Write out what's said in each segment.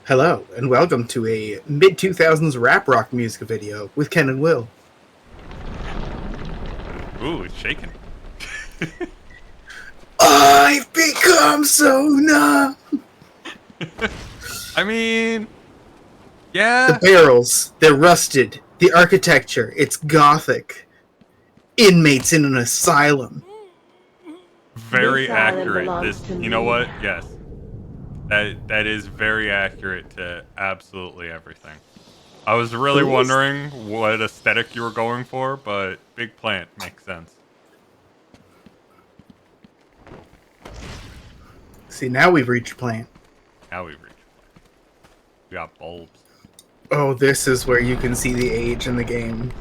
Hello, and welcome to a mid-2000s rap rock music video with Ken and Will. Ooh, it's shaking. I've become so numb. I mean, yeah. The barrels, they're rusted. The architecture, it's gothic. Inmates in an asylum. Very This island accurate. belongs to You know me what? now. Yes. That is very accurate to absolutely everything. I was really Who is- wondering what aesthetic you were going for, but big plant makes sense. See, now we've reached plan. Now we've reached plant. We got bulbs. Oh, this is where you can see the age in the game.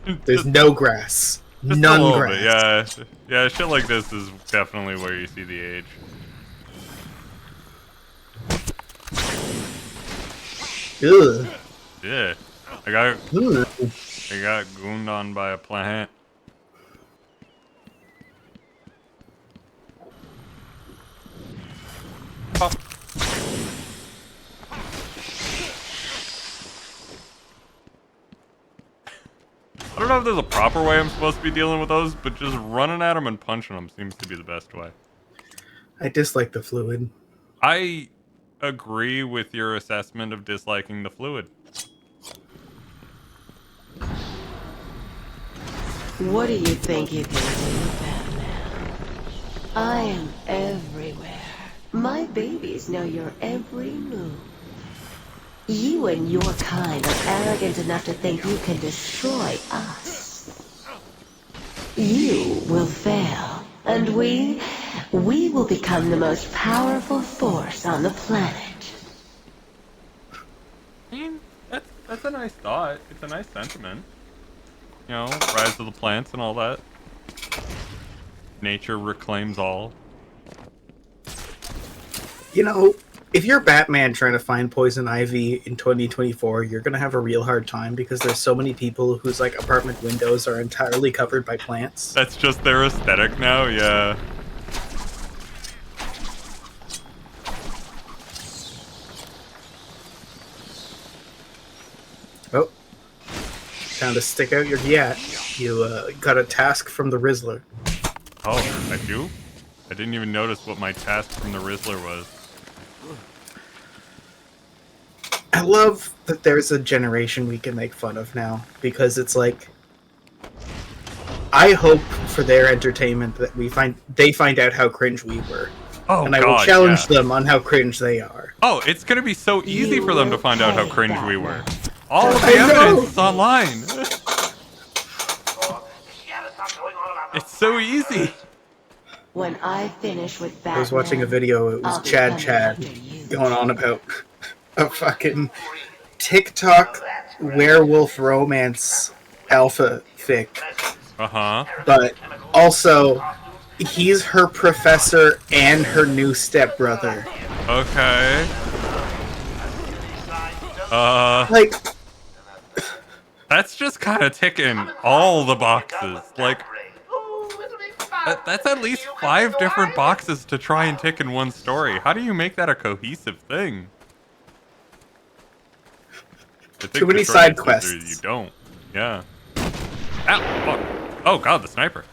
There's just, no grass. just a None little grass. bit, yeah. Yeah, shit like this is definitely where you see the age. Ugh. Yeah. I got Ugh. gooned on by a plant. Oh. I don't know if there's a proper way I'm supposed to be dealing with those, but just running at them and punching them seems to be the best way. I dislike the fluid. I agree with your assessment of disliking the fluid. What do you think you can do, Batman? I am everywhere. My babies know your every move. You and your kind are arrogant enough to think you can destroy us. You will fail, and we will become the most powerful force on the planet. I mean, that's a nice thought. It's a nice sentiment. You know, rise of the plants and all that. Nature reclaims all. You know, if you're Batman trying to find poison ivy in 2024, you're going to have a real hard time because there's so many people whose like apartment windows are entirely covered by plants. That's just their aesthetic now, yeah. Oh, time to stick out your gat. You got a task from the Rizzler. Oh, I do? I didn't even notice what my task from the Rizzler was. I love that there's a generation we can make fun of now because it's like I hope for their entertainment that they find out how cringe we were. Oh, and I God, will challenge yeah. them on how cringe they are. Oh, it's gonna be so easy for them to find out how cringe we were. All of the I know. evidence is online. It's so easy. When I finish with Batman, I was watching a video, it was I'll be Chad coming Chad after you. going on about a fucking TikTok werewolf romance alpha fic. Uh-huh. But also, he's her professor and her new stepbrother. Okay. Like, That's just kind of ticking all the boxes. Like, that's at least 5 different boxes to try and tick in one story. How do you make that a cohesive thing? I think too many the short side answer is quests. You don't. Yeah. Ow, fuck. Oh, God, the sniper.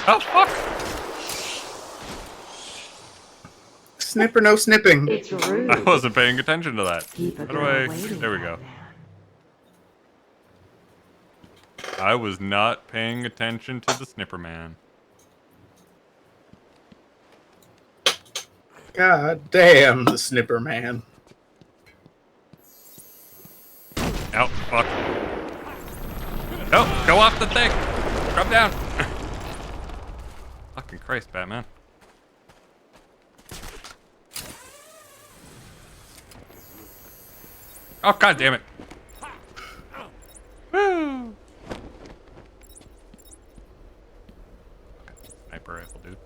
Oh, fuck. snipper no snipping. It's rude. I wasn't paying attention to that. Keep a How do girl I... waiting, There we go. Batman. I was not paying attention to the snipper man. God damn, the snipper man. Oh, fuck. No, go off the thing. Drop down. Fucking Christ, Batman. Oh, God damn it. Woo. Sniper rifle, dude.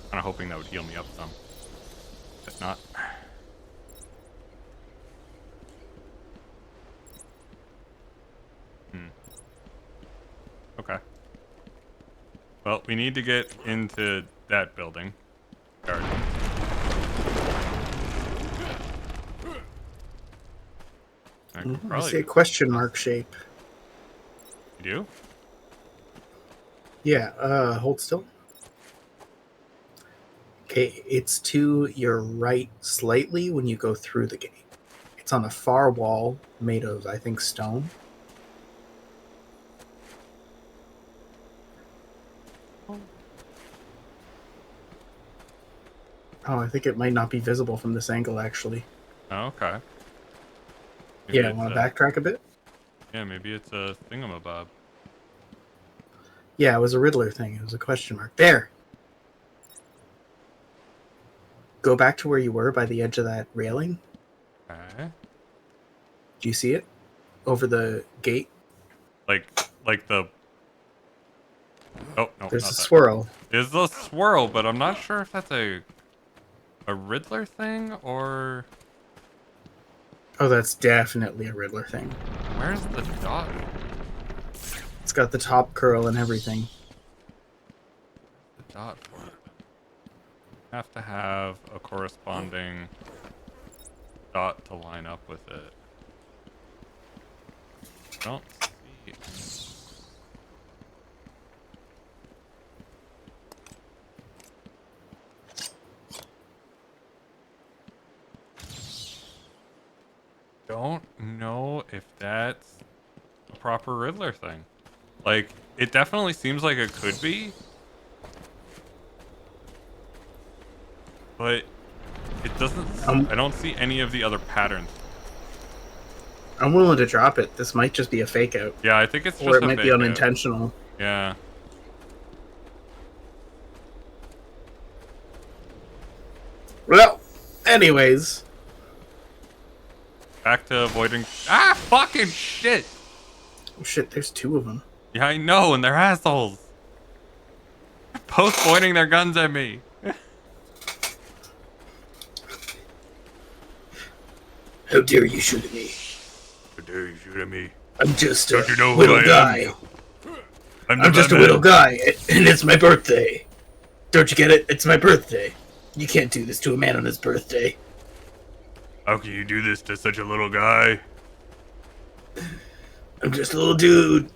Kind of hoping that would heal me up some. If not. Okay. Well, we need to get into that building. Garden. I could I probably see a question mark shape. You do? Yeah, hold still. Okay, it's to your right slightly when you go through the gate. It's on the far wall, made of, I think, stone. Oh, I think it might not be visible from this angle, actually. Oh, okay. Maybe Yeah, it's want to backtrack a bit? Yeah, maybe it's a thingamabob. Yeah, it was a Riddler thing. It was a question mark. There! Go back to where you were by the edge of that railing. Okay. Do you see it? Over the gate? Like the... Oh, no, There's not a that. swirl. There's the swirl, but I'm not sure if that's a Riddler thing or... Oh, that's definitely a Riddler thing. Where's the dot? It's got the top curl and everything. The dot for it. Have to have a corresponding dot to line up with it. Don't see. Don't know if that's a proper Riddler thing. Like, it definitely seems like it could be. But it doesn't... I don't see any of the other patterns. I'm willing to drop it. This might just be a fake out. Yeah, I think it's just or it a might be fake out. unintentional. Yeah. Well, anyways. Back to avoiding... Ah, fucking shit! Oh shit, there's two of them. Yeah, I know, and they're assholes. Both pointing their guns at me. How dare you shoot at me? How dare you shoot at me? I'm just Don't a you know who little I am? guy. I'm just a Batman. little guy, and it's my birthday. Don't you get it? It's my birthday. You can't do this to a man on his birthday. How can you do this to such a little guy? I'm just a little dude.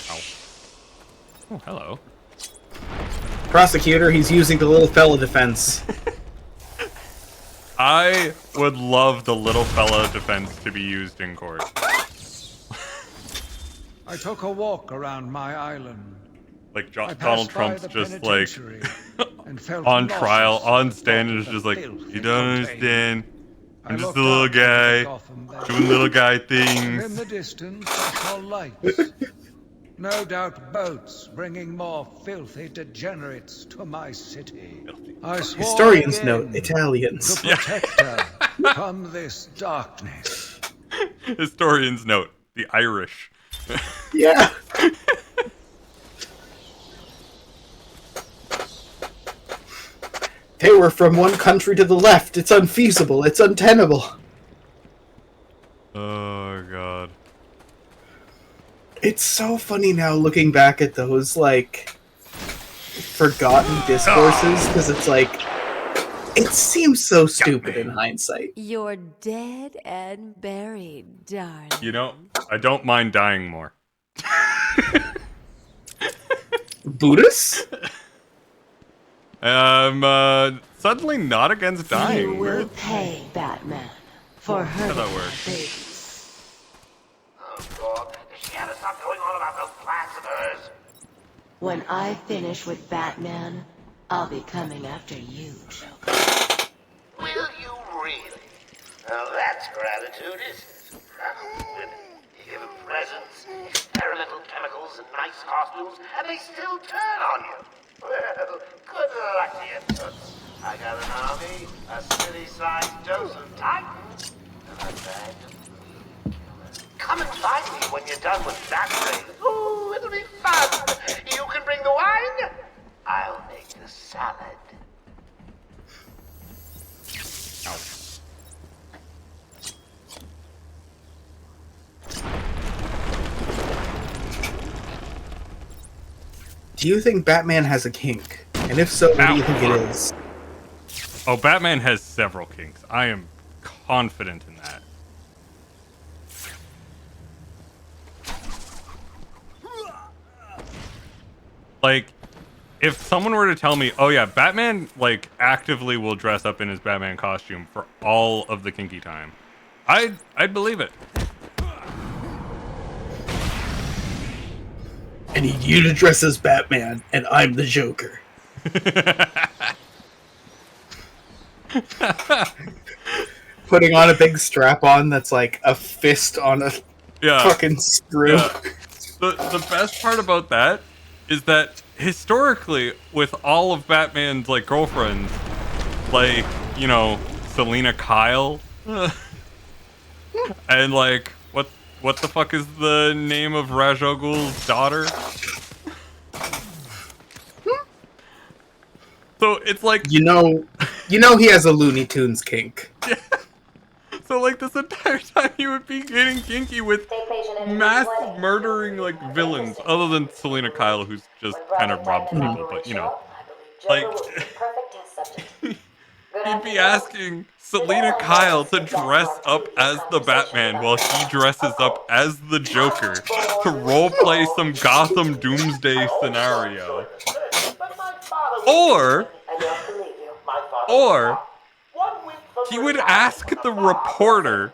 Ow. Oh, hello. Prosecutor, he's using the little fella defense. I would love the little fella defense to be used in court. I took a walk around my island. Like I Donald passed by Trump's the just like penitentiary and felt on trial, nauseous on at stand, and the is just like, filth you it don't contained. understand. I I'm just looked a little out into the guy Gotham Bay. doing little guy And in things. the distance, I saw lights. No doubt boats bringing more filthy degenerates to my city. I swore Historians again note, Italians. to protect her from this darkness. Historians note, the Irish. Yeah. They were from one country to the left. It's unfeasible. It's untenable. Oh, God. It's so funny now looking back at those, like, forgotten discourses, because it's like, it seems so stupid in hindsight. You're dead and buried, darling. You know, I don't mind dying more. Buddhists? Suddenly not against dying. You will Weird. pay, Batman, for How'd that hurting work? my babies. Oh, God. She had to stop going on about those plans of hers. When I finish with Batman, I'll be coming after you, Joker. Will you really? Now that's gratitude, isn't it? Good. You give them presents, experimental chemicals, and nice costumes, and they still turn on you. Well, good luck to you, Toots. I got an army, a city-sized dose of titans, and a bag of killers. Come and find me when you're done with that raid. Ooh, it'll be fun. You can bring the wine. I'll make the salad. Do you think Batman has a kink? And if so, what do you think it is? Oh, Batman has several kinks. I am confident in that. Like, if someone were to tell me, oh yeah, Batman, like, actively will dress up in his Batman costume for all of the kinky time, I'd believe it. I need you to dress as Batman, and I'm the Joker. Putting on a big strap-on that's like a fist on a fucking screw. Yeah. The best part about that is that historically, with all of Batman's like girlfriends, like, you know, Selena Kyle, and like what the fuck is the name of Ra's al Ghul's daughter? So it's like, you know he has a Looney Tunes kink. so like this entire time he would be getting kinky with mass murdering like villains, other than Selena Kyle, who's just kind of robbed people, but you know, like he'd be asking Selena Kyle to dress up as the Batman while he dresses up as the Joker to roleplay some Gotham Doomsday scenario. Or he would ask the reporter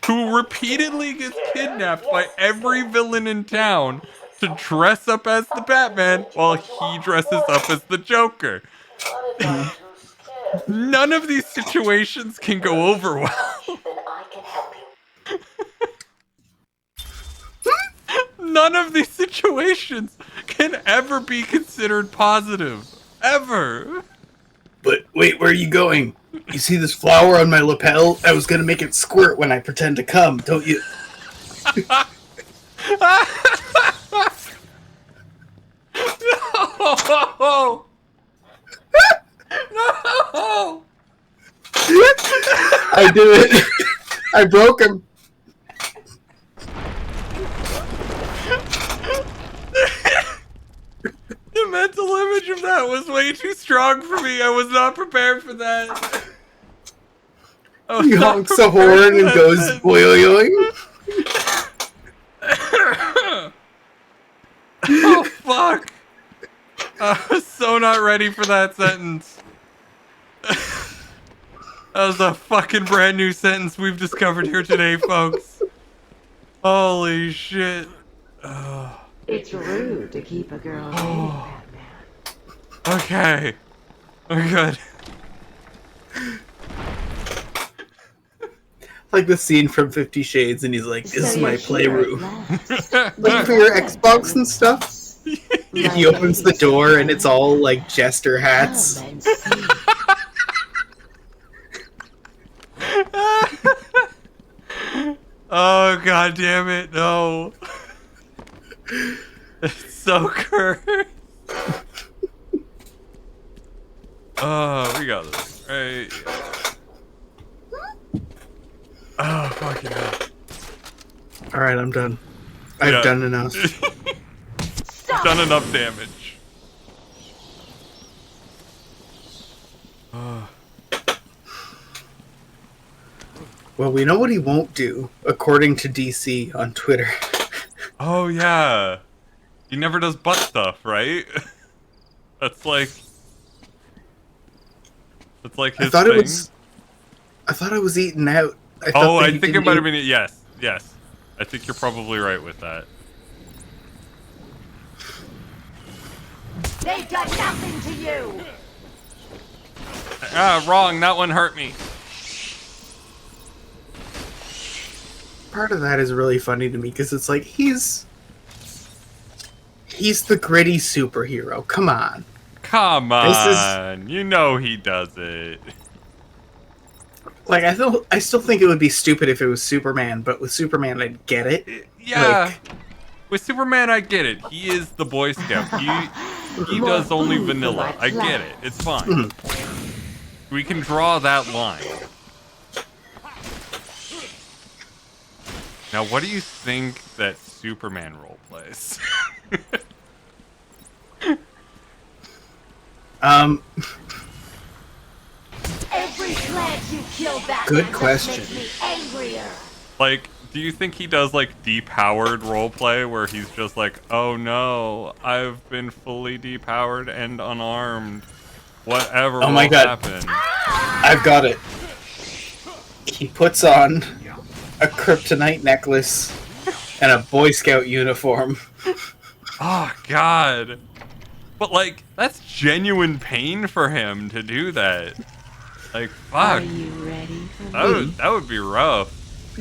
who repeatedly gets kidnapped by every villain in town to dress up as the Batman while he dresses up as the Joker. None of these situations can go over well. None of these situations can ever be considered positive. Ever. But wait, where are you going? You see this flower on my lapel? I was gonna make it squirt when I pretend to come, don't you? No! No! I did it. I broke him. The mental image of that was way too strong for me. I was not prepared for that. He honks the horn and goes boing. Oh fuck! I was so not ready for that sentence. That was a fucking brand new sentence we've discovered here today, folks. Holy shit. It's rude to keep a girl waiting, Batman. Okay. We're good. Like the scene from 50 Shades, and he's like, this is my playroom. Last. Like for your Xbox and stuff. He opens the door, and it's all like jester hats. Come and see. Oh god damn it, no. It's so cursed. Oh, we got this. Right. Oh, fucking hell. Alright, I'm done. I've done enough. Done enough damage. Well, we know what he won't do, according to DC on Twitter. Oh, yeah. He never does butt stuff, right? That's like his thing. I thought it was eaten out. I think it might have been. Yes. I think you're probably right with that. They've done nothing to you. Ah, wrong. That one hurt me. Part of that is really funny to me because it's like he's the gritty superhero. Come on. Come on. You know he does it. Like I still think it would be stupid if it was Superman, but with Superman I'd get it. Yeah. With Superman, I get it. He is the Boy Scout. He does only vanilla. I get it. It's fine. We can draw that line. Now, what do you think that Superman role plays? Um, Every plant you kill, Batman, Good just question. makes me angrier. Like, do you think he does like depowered roleplay where he's just like, oh no, I've been fully depowered and unarmed. Whatever Oh will my God. happen. I've got it. He puts on a kryptonite necklace and a Boy Scout uniform. Oh God. But like, that's genuine pain for him to do that. Like, Are fuck. you ready for me? That would be rough.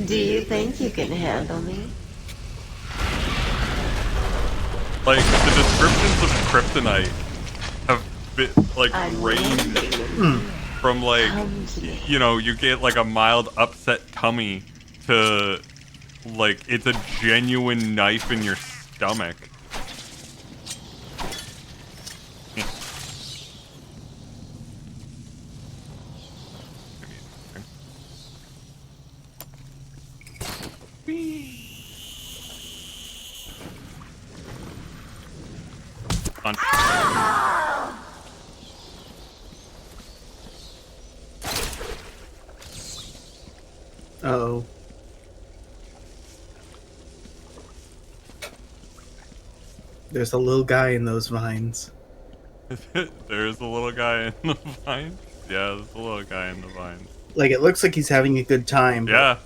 Do you think you can handle me? Like, the descriptions of kryptonite have been like I'm ranged waiting. from like, Come to me. you know, you get like a mild upset tummy to like it's a genuine knife in your stomach. On. Oh. There's a little guy in those vines. There's a little guy in the vines. Yeah, there's a little guy in the vines. Like, it looks like he's having a good time. But Yeah,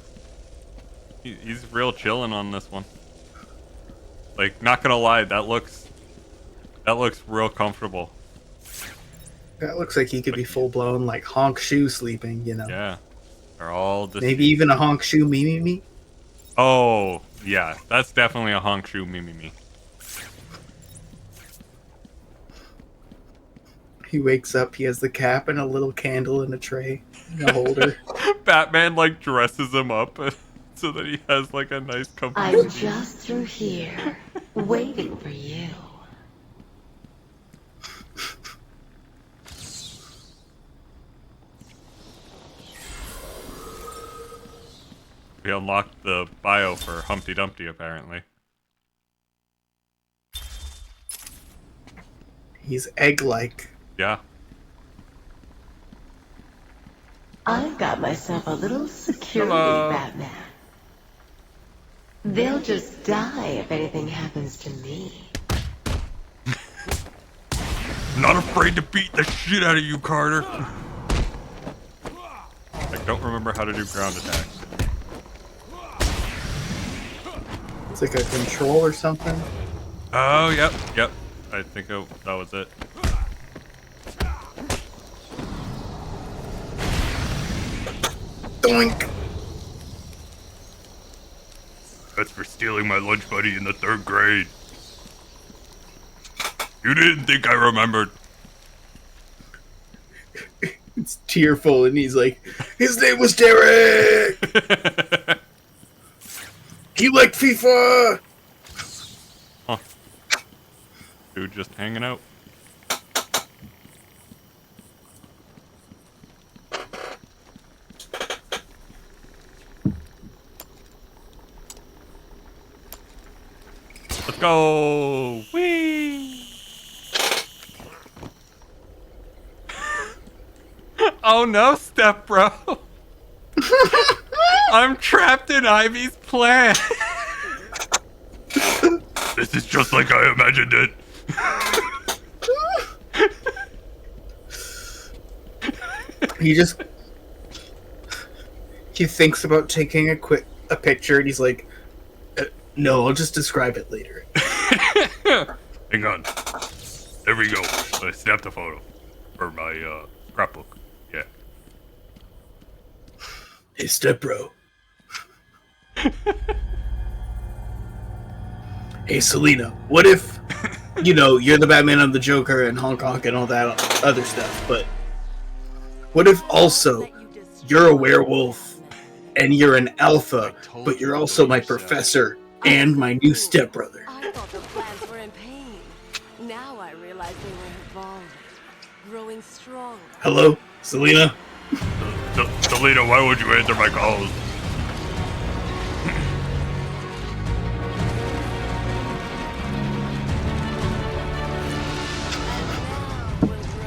he's real chilling on this one. Like, not gonna lie, that looks real comfortable. that looks like he could be full blown, like, honk shoe sleeping, you know? Yeah, they're all Maybe even a honk shoe me. Oh, yeah, that's definitely a honk shoe me. He wakes up, he has the cap and a little candle in a tray, in a holder. Batman like dresses him up so that he has like a nice comfy I'm sleep. just through here, waiting for you. We unlocked the bio for Humpty Dumpty apparently. He's egg-like. Yeah. I've got myself a little security, Hello. Batman. They'll just die if anything happens to me. Not afraid to beat the shit out of you, Carter. I don't remember how to do ground attacks. It's like a control or something. Oh, yep. I think that was it. Doink! That's for stealing my lunch buddy in the 3rd grade. You didn't think I remembered. It's tearful, and he's like, his name was Derek! He liked FIFA! Huh. Dude just hanging out. Let's go! Whee! Oh no, step bro! I'm trapped in Ivy's plan! This is just like I imagined it. He thinks about taking a picture, and he's like, no, I'll just describe it later. Hang on. There we go. I snapped a photo for my scrapbook. Yeah. Hey, stepbro. Hey, Selena, what if, you're the Batman, I'm the Joker, and Hong Kong and all that other stuff, but what if also you're a werewolf, and you're an alpha, but you're also my professor and my new stepbrother? I thought the plants were in pain. Now I realize they were evolving, growing stronger. Hello, Selena? Selena, why would you answer my calls? And now we'll grow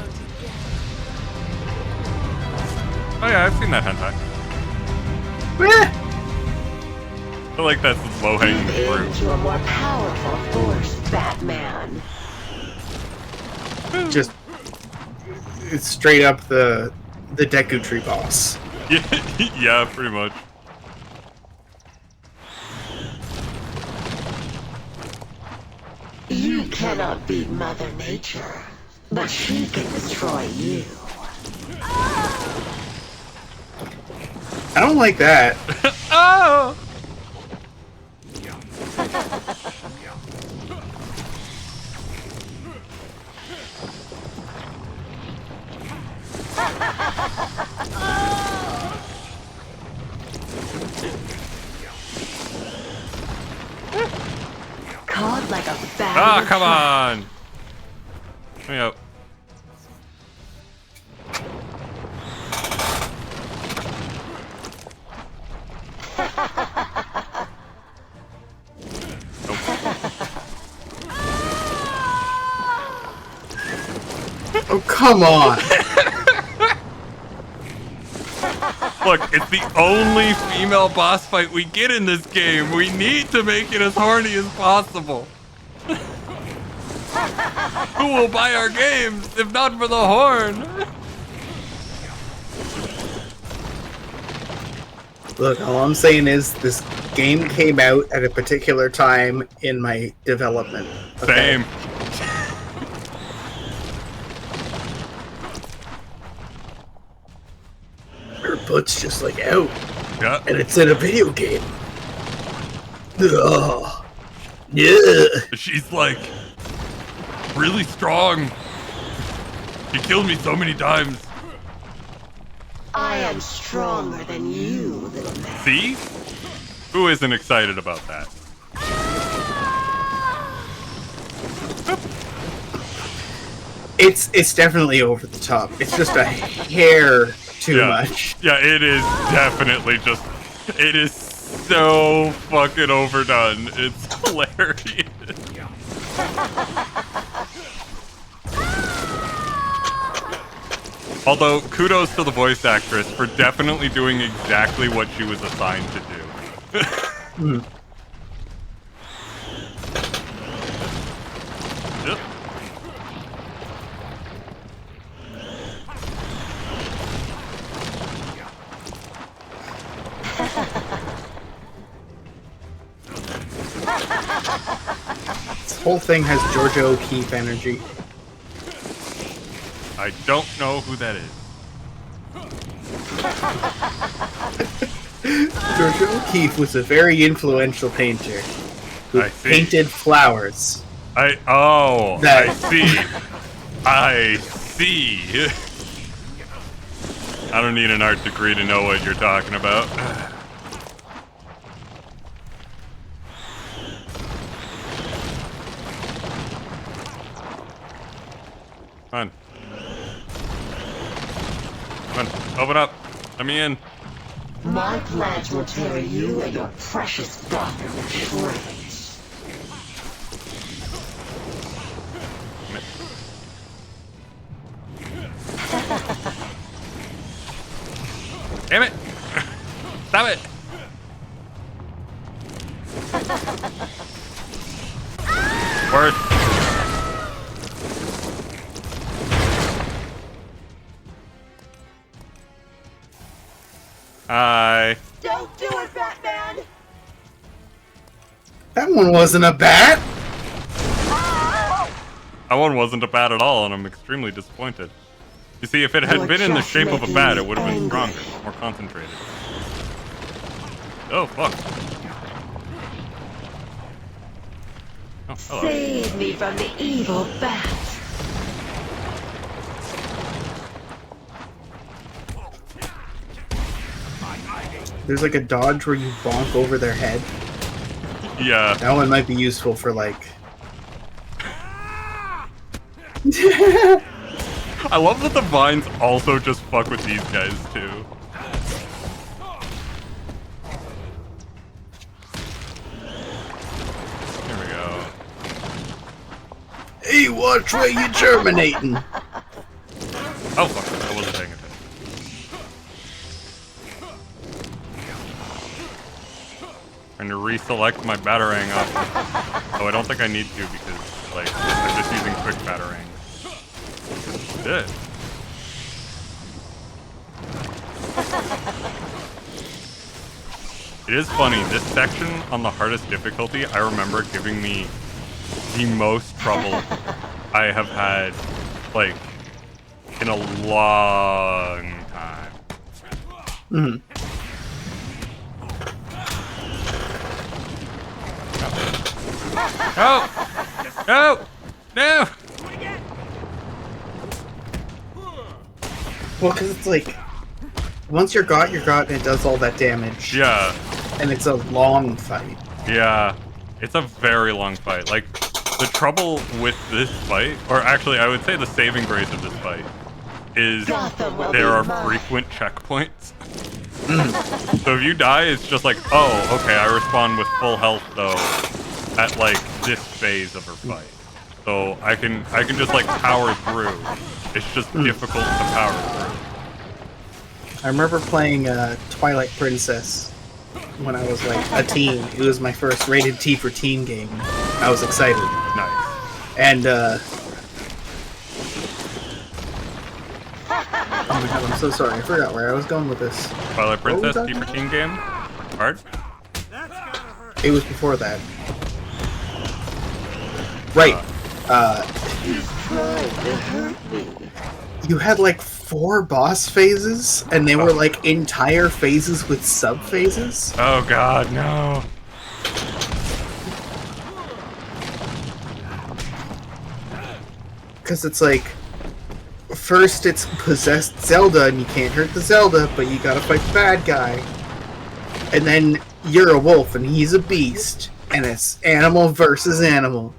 that hentai. Eh, I feel like that's the low-hanging Give in fruit. to a more powerful force, Batman. just it's straight up the Deku Tree boss. Yeah, pretty much. You cannot beat Mother Nature, but she can destroy you. I don't like that. Oh! Caught like a bat. Ah, in a come trap. on! Let me up. Oh, come on. Look, it's the only female boss fight we get in this game. We need to make it as horny as possible. Who will buy our games if not for the horn? Look, all I'm saying is this game came out at a particular time in my development. Okay? Same. Her butt's just like out, Yeah. and it's in a video game. Ugh. Yeah. She's like really strong. She killed me so many times. I am stronger than you, little man. See? Who isn't excited about that? It's definitely over the top. It's just a hair too much. Yeah, it is definitely just. It is so fucking overdone. It's hilarious. Although, kudos to the voice actress for definitely doing exactly what she was assigned to do. Yep. This whole thing has Georgia O'Keeffe energy. I don't know who that is. Georgia O'Keeffe was a very influential painter who I see. painted flowers. I see. I see. I don't need an art degree to know what you're talking about. Come on. Come on, open up. Let me in. My plans will tear you and your precious daughter to shreds. Damn it! Stop it! Word. Hi. Don't do it, Batman! That one wasn't a bat. That one wasn't a bat at all, and I'm extremely disappointed. You see, if it had You're been in the just shape of a making bat, me it would have been angry. stronger, more concentrated. Oh, fuck. Oh, hello. Save me from the evil bat! There's like a dodge where you bonk over their head. Yeah. That one might be useful for like. I love that the vines also just fuck with these guys, too. Here we go. Hey, watch where you germinating. Oh, fuck. I wasn't paying attention. Trying to reselect my Batarang up. Oh, I don't think I need to because, like, I'm just using quick Batarang. Shit. It is funny, this section on the hardest difficulty, I remember giving me the most trouble I have had, like, in a long time. Mm. No! No! No! Well, because it's like, once you're got, and it does all that damage. Yeah. And it's a long fight. Yeah. It's a very long fight. Like, the trouble with this fight, or actually, I would say the saving grace of this fight, is there are frequent checkpoints. So if you die, it's just like, oh, okay, I respawn with full health, though, at, like, this phase of her fight. So I can just, like, power through. It's just difficult to power through. I remember playing Twilight Princess when I was like a teen. It was my first rated T for teen game. I was excited. Nice. And oh my god, I'm so sorry. I forgot where I was going with this. Twilight Princess, T for teen game? Hard? It was before that. Right. He's trying to hurt me. You had like 4 boss phases, and they were like entire phases with sub-phases. Oh god, no. Because it's like, first it's possessed Zelda, and you can't hurt the Zelda, but you gotta fight the bad guy. And then you're a wolf, and he's a beast, and it's animal versus animal.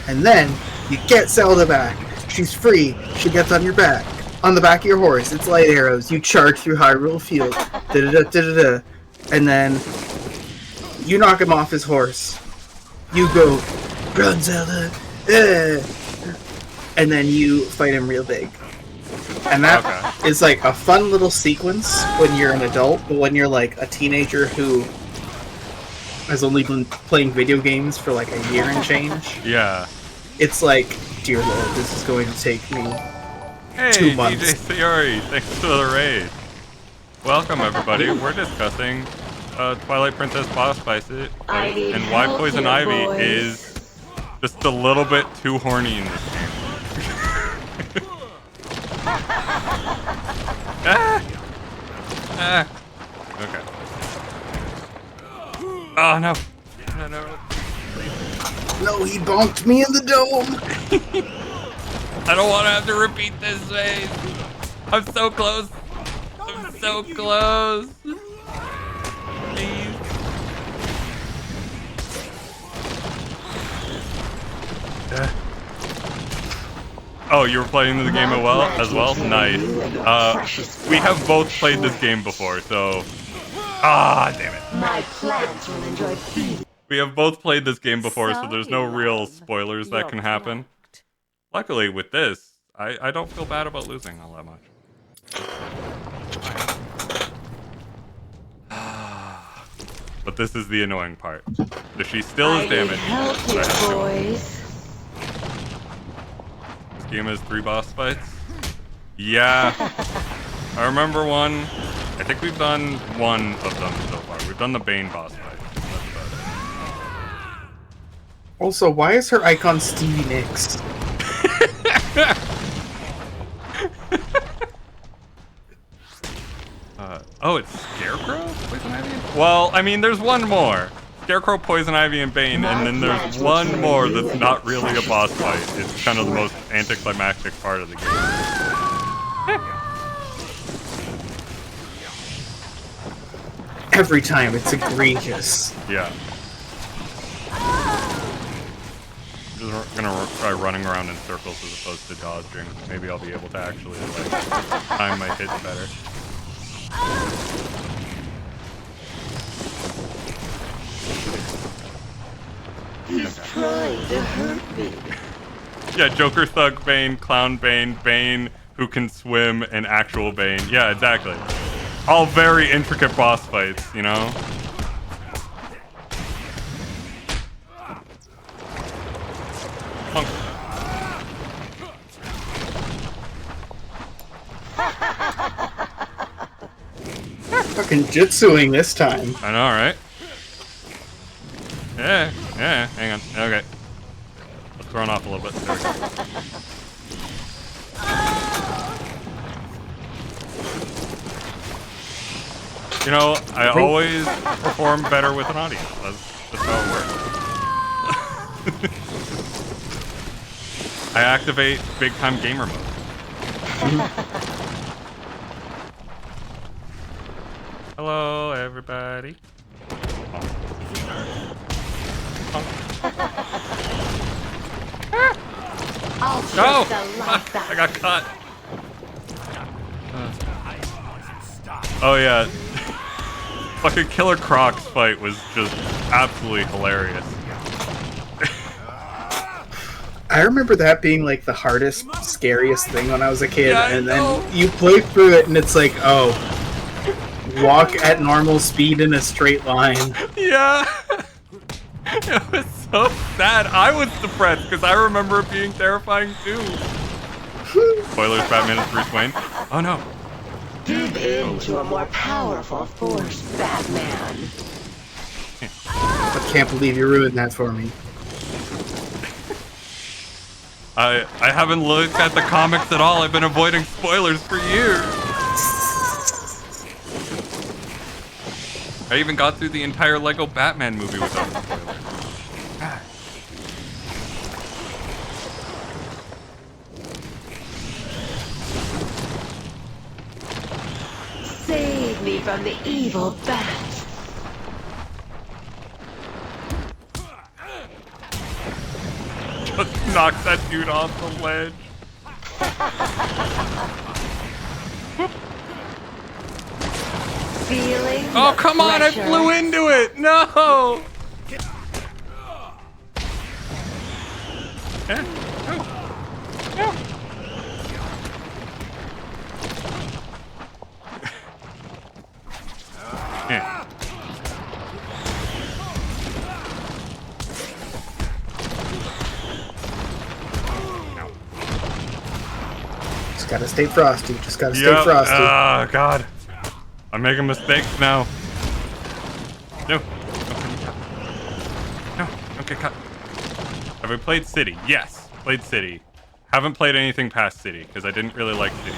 And then you get Zelda back. She's free. She gets on your back. On the back of your horse. It's light arrows. You charge through Hyrule Field. Da-da-da-da-da-da. And then you knock him off his horse. You go, run, Zelda. And then you fight him real big. And that is like a fun little sequence when you're an adult, but when you're like a teenager who has only been playing video games for like a year and change. Yeah. It's like, dear Lord, this is going to take me Hey, 2 months. DJ Sayori, thanks for the raid. Welcome, everybody. We're discussing Twilight Princess boss fights and why Poison Ivy is just a little bit too horny in this game. Okay. Oh, no. No. No, he bonked me in the dome! I don't want to have to repeat this phase. I'm so close. I'm so close. Please. Oh, you were playing the game as well? Nice. We have both played this game before, so... Ah, damn it. My plants will enjoy feeding. We have both played this game before, so there's no real spoilers that can happen. Luckily, with this, I don't feel bad about losing all that much. But this is the annoying part. So she still is damaged. This game has 3 boss fights. Yeah. I remember one. I think we've done one of them so far. We've done the Bane boss fight. That's about it. Also, why is her icon Stevie Nicks? Oh, it's Scarecrow? Poison Ivy? Well, I mean, there's one more. Scarecrow, Poison Ivy, and Bane, and then there's one more that's not really a boss fight. It's kind of the most anticlimactic part of the game. Every time, it's egregious. Yeah. I'm just gonna try running around in circles as opposed to dodging. Maybe I'll be able to actually, like, time my hits better. He's trying to hurt me. Yeah, Joker Thug Bane, Clown Bane, Bane who can swim, and actual Bane. Yeah, exactly. All very intricate boss fights, you know? Fucking jutsuing this time. I know, right? Yeah, hang on. Okay. Let's throw it off a little bit. There we go. You know, I always perform better with an audience. That's how it works. I activate big time gamer mode. Hello, everybody. No! I got caught. Oh yeah. Fucking Killer Croc's fight was just absolutely hilarious. I remember that being like the hardest, scariest thing when I was a kid, Yeah, and then you play through it and it's like, oh, walk at normal speed in a straight line. Yeah. It was so sad. I was depressed because I remember it being terrifying too. Spoilers, Batman is Bruce Wayne. Oh no. Give in to a more powerful force, Batman. I can't believe you ruined that for me. I haven't looked at the comics at all. I've been avoiding spoilers for years. I even got through the entire Lego Batman movie without spoilers. Save me from the evil bat. Just knock that dude off the ledge. Feeling Oh, come on, I flew into it! No! Yeah. No. Yeah. Just gotta stay frosty. Just gotta stay frosty. Oh, God. I'm making mistakes now. No. No. Okay, cut. Have we played City? Yes. Played City. Haven't played anything past City, because I didn't really like City.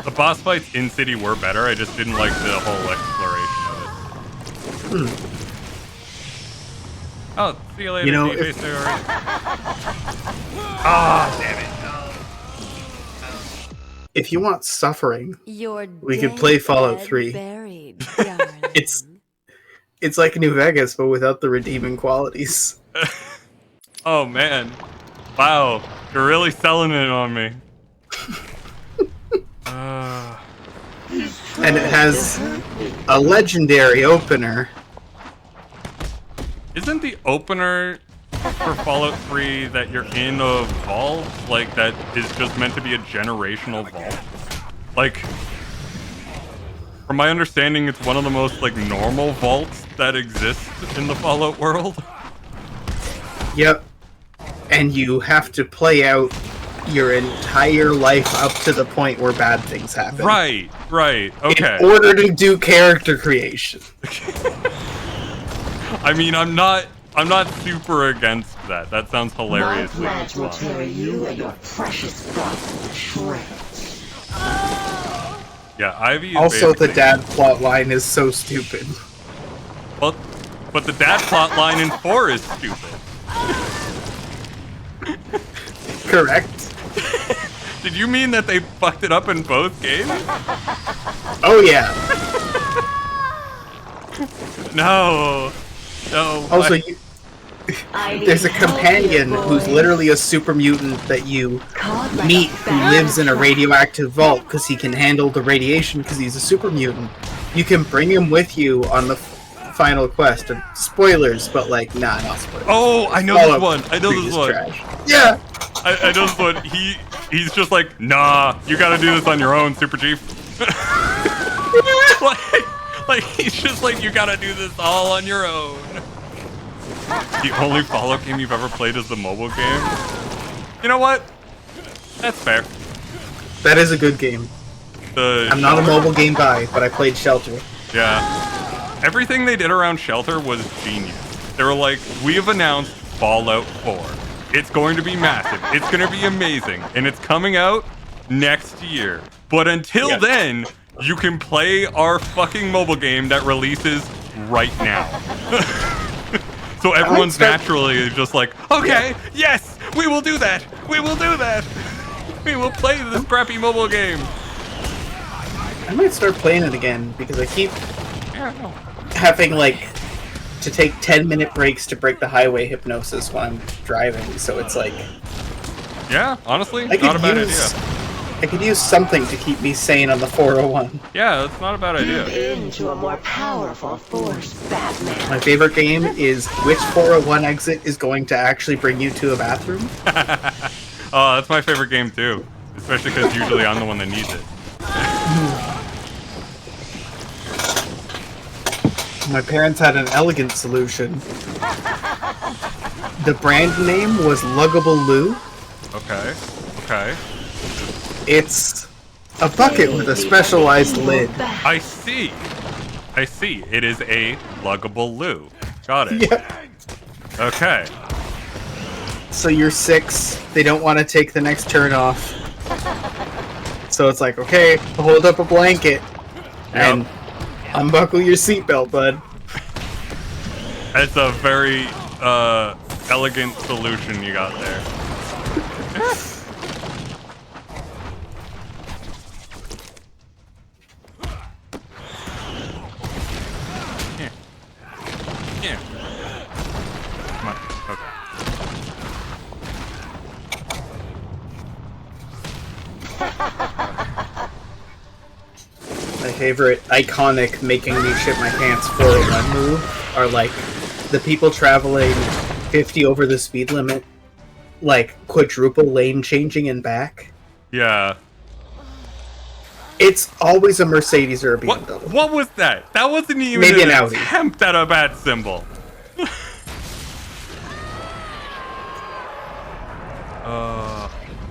The boss fights in City were better, I just didn't like the whole exploration of it. Oh, see you later, You know, DB. Ah, damn it. If you want suffering, You're we could play Fallout dead 3. buried, darling. It's like New Vegas, but without the redeeming qualities. Oh, man. Wow. You're really selling it on me. And it has a legendary opener. Isn't the opener for Fallout 3 that you're in a vault, like, that is just meant to be a generational vault? Like, from my understanding, it's one of the most, like, normal vaults that exist in the Fallout world. Yep. And you have to play out your entire life up to the point where bad things happen. Right, okay. In order to do character creation. I mean, I'm not super against that. That sounds hilariously My plant will fun. tear you and your precious stuff to shreds. Yeah, Ivy is Also, the basically- dad plot line is so stupid. Well, but the dad plot line in 4 is stupid. Correct. Did you mean that they fucked it up in both games? Oh yeah. No. Also, I need there's a help companion here, who's boys. literally a super mutant that you Caught like meet a who bad lives in a trap. radioactive vault because he can handle the radiation because he's a super mutant. You can bring him with you on the final quest. And spoilers, but like, nah, not spoilers. Oh, I know Fallout this one. I know 3 this is one. trash. Yeah. I know this one. He's just like, nah, you gotta do this on your own, Super Chief. like he's just like, you gotta do this all on your own. The only Fallout game you've ever played is the mobile game. You know what? That's fair. That is a good game. I'm not a mobile game guy, but I played Shelter. Yeah. Everything they did around Shelter was genius. They were like, we have announced Fallout 4. It's going to be massive. It's going to be amazing. And it's coming out next year. But until then, you can play our fucking mobile game that releases right now. So everyone's naturally just like, okay, yes, we will do that. We will do that. We will play this crappy mobile game. I might start playing it again because I keep having like to take 10-minute breaks to break the highway hypnosis when I'm driving. So it's like, yeah, honestly, not a bad idea. I could use something to keep me sane on the 401. Yeah, that's not a bad idea. Into a more powerful force, Batman. My favorite game is which 401 exit is going to actually bring you to a bathroom. Oh, that's my favorite game too. Especially because usually I'm the one that needs it. My parents had an elegant solution. The brand name was Luggable Loo. Okay. Okay. It's a bucket with a specialized lid. I see. I see. It is a luggable loo. Got it. Yep. Okay. So you're 6. They don't want to take the next turn off. So it's like, okay, hold up a blanket and unbuckle your seatbelt, bud. That's a very elegant solution you got there. Yeah. Come on. Okay. My favorite iconic making me shit my pants 401 move are like the people traveling 50 over the speed limit, like quadruple lane changing and back. Yeah. It's always a Mercedes or a BMW. What was that? That wasn't even Maybe an an Audi. attempt at a bad symbol.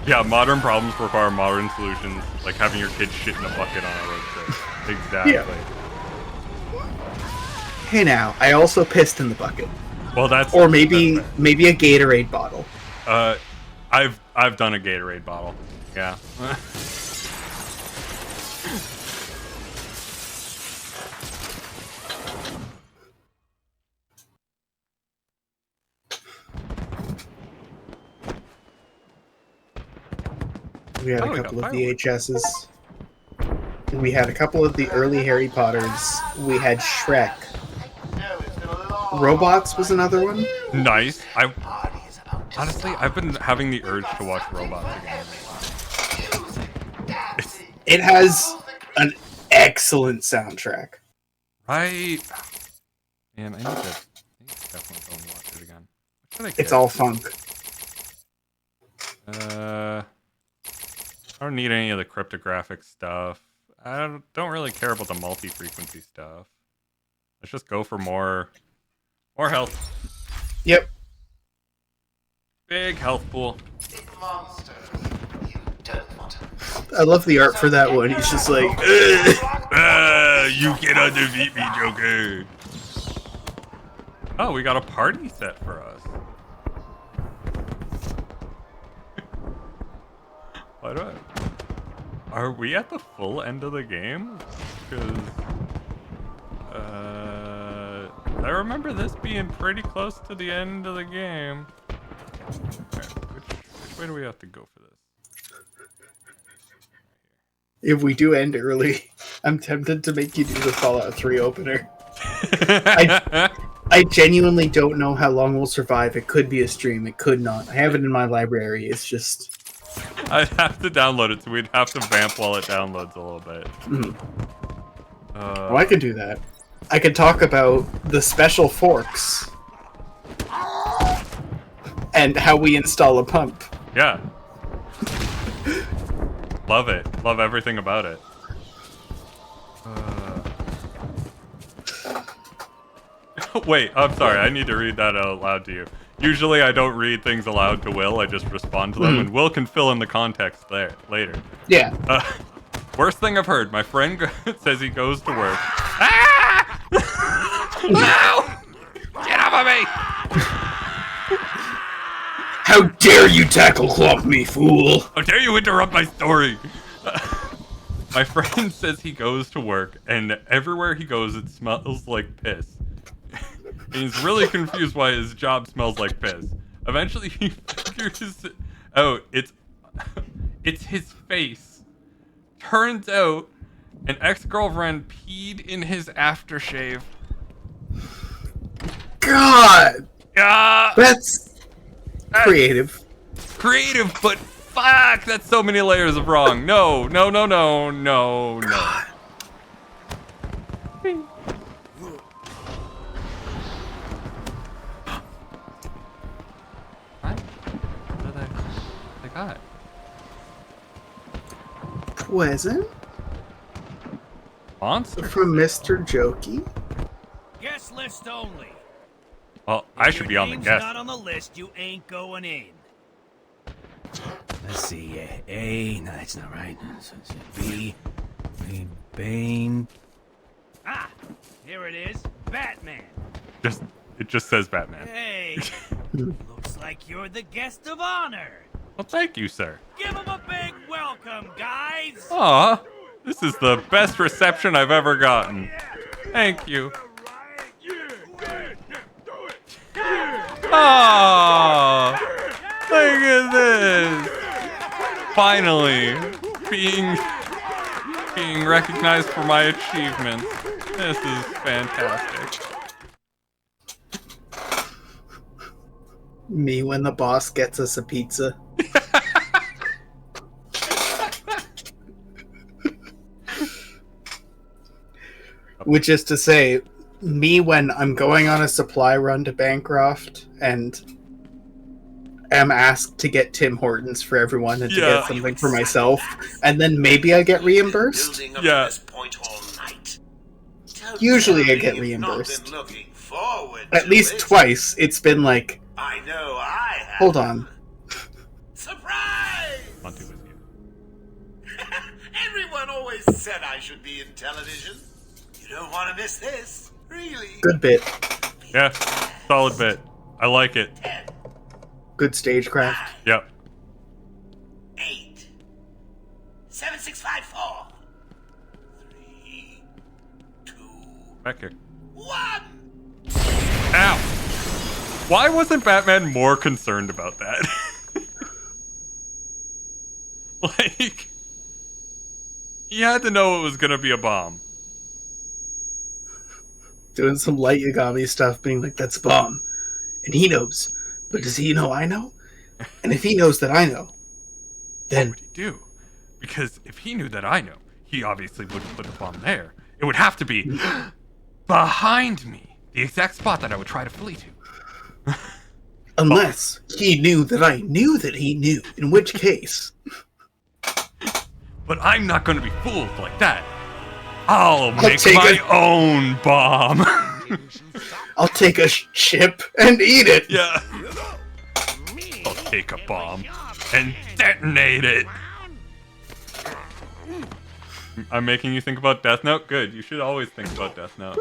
Yeah, modern problems require modern solutions, like having your kid shit in a bucket on a road trip. Exactly. Yeah. Hey now, I also pissed in the bucket. Well, that's or maybe a Gatorade bottle. I've done a Gatorade bottle. Yeah. We had a couple of VHSs. We had a couple of the early Harry Potters. We had Shrek. Robots was another one. Nice. Honestly, I've been having the urge to watch Robots again. It has an excellent soundtrack. Right. Man, I need to definitely go and watch it again. It's all funk. I don't need any of the cryptographic stuff. I don't really care about the multi-frequency stuff. Let's just go for more health. Yep. Big health pool. I love the art for that one. He's just like, you cannot defeat me, Joker. Oh, we got a party set for us. Why do I... Are we at the full end of the game? Because... I remember this being pretty close to the end of the game. Okay, which way do we have to go for this? if we do end early, I'm tempted to make you do the Fallout 3 opener. I genuinely don't know how long we'll survive. It could be a stream. It could not. I have it in my library. It's just... I'd have to download it, so we'd have to vamp while it downloads a little bit. Well, I could do that. I could talk about the special forks and how we install a pump. Yeah. Love it. Love everything about it. Wait, I'm sorry. I need to read that out loud to you. Usually I don't read things aloud to Will. I just respond to them, and Will can fill in the context there later. Yeah. Worst thing I've heard. My friend says he goes to work. Ah! No! Get off of me! How dare you tackle clock me, fool! How dare you interrupt my story? My friend says he goes to work, and everywhere he goes, it smells like piss. He's really confused why his job smells like piss. Eventually, he figures out it's his face. Turns out, an ex-girlfriend peed in his aftershave. God! Ah, That's creative. creative, but fuck, that's so many layers of wrong. No, no, no, no, no, no. What did I got? Present Monster? from Mr. Jokey. Guest list only. Well, I should be on the Name's guest. not on the list, you ain't going in. Let's see, A, no, that's not right. B, Bane. Ah, here it is, Batman. It just says Batman. Hey, looks like you're the guest of honor. Well, thank you, sir. Give him a big welcome, guys. Aw, this is the best reception I've ever gotten. Thank you. Aw, look at this. Finally, being recognized for my achievements. This is fantastic. Me when the boss gets us a pizza. Which is to say, me when I'm going on a supply run to Bancroft and am asked to get Tim Hortons for everyone and to Yeah. get something for myself, and then maybe I get reimbursed. Building up Yeah. to this point all night. Don't Usually tell I me get you've not reimbursed. been looking forward At to least it. twice, it's been like, I know I have. hold on. Surprise! Want to with you. Everyone always said I should be in television. You don't want to miss this, really. Good bit. Yeah, solid bit. I like it. 10, Good stagecraft. Yep. 8, 7, 6, 5, 4, 3, 2, Back here. 1. Ow! Why wasn't Batman more concerned about that? Like, he had to know it was gonna be a bomb. Doing some light Yagami stuff, being like, that's a bomb. And he knows. But does he know I know? And if he knows that I know, What then would he do? Because if he knew that I know, he obviously wouldn't put a bomb there. It would have to be behind me, the exact spot that I would try to flee to. unless he knew that I knew that he knew, in which case, But I'm not going to be fooled like that. I'll make take my a- own bomb. I'll take a chip and eat it. Yeah. I'll take a bomb and detonate it. I'm making you think about Death Note? Good. You should always think about Death Note.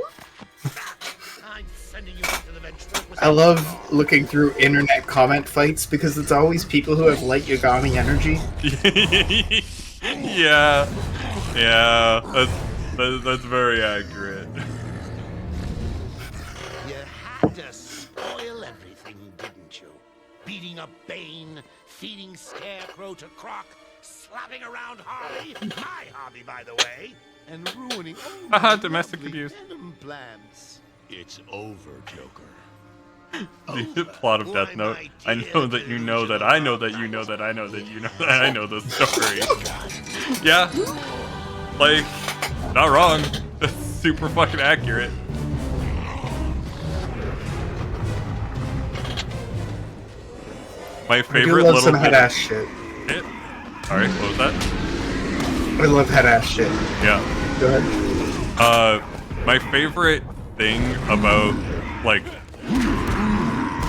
I'm sending you into the venture. I love looking through internet comment fights because it's always people who have light Yagami energy. Yeah. Yeah. That's very accurate. You had to spoil everything, didn't you? Beating up Bane, feeding Scarecrow to Croc, slapping around Harley, my hobby, by the way, and ruining all my Haha, domestic lovely abuse. Venom plans. It's over, Joker. The plot of Death Note. I know that you know that I know that you know that I know that you know that I know the story. Yeah. Like, not wrong. That's super fucking accurate. My I do favorite love little some bit head of ass shit. shit. Alright, what was that? I love head ass shit. Yeah. Go ahead. My favorite thing about like,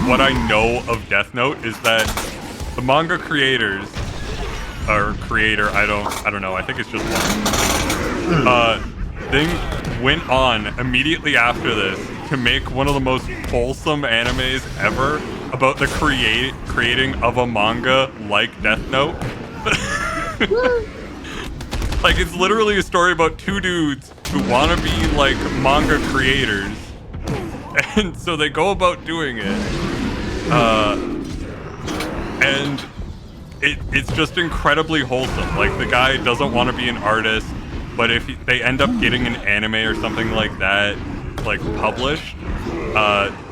what I know of Death Note is that the manga creators, or creator, I don't know, I think it's just one, then went on immediately after this to make one of the most wholesome animes ever about the creating of a manga like Death Note. Like, it's literally a story about two dudes who want to be like manga creators, and so they go about doing it, and it's just incredibly wholesome. Like, the guy doesn't want to be an artist, but if they end up getting an anime or something like that, like, published,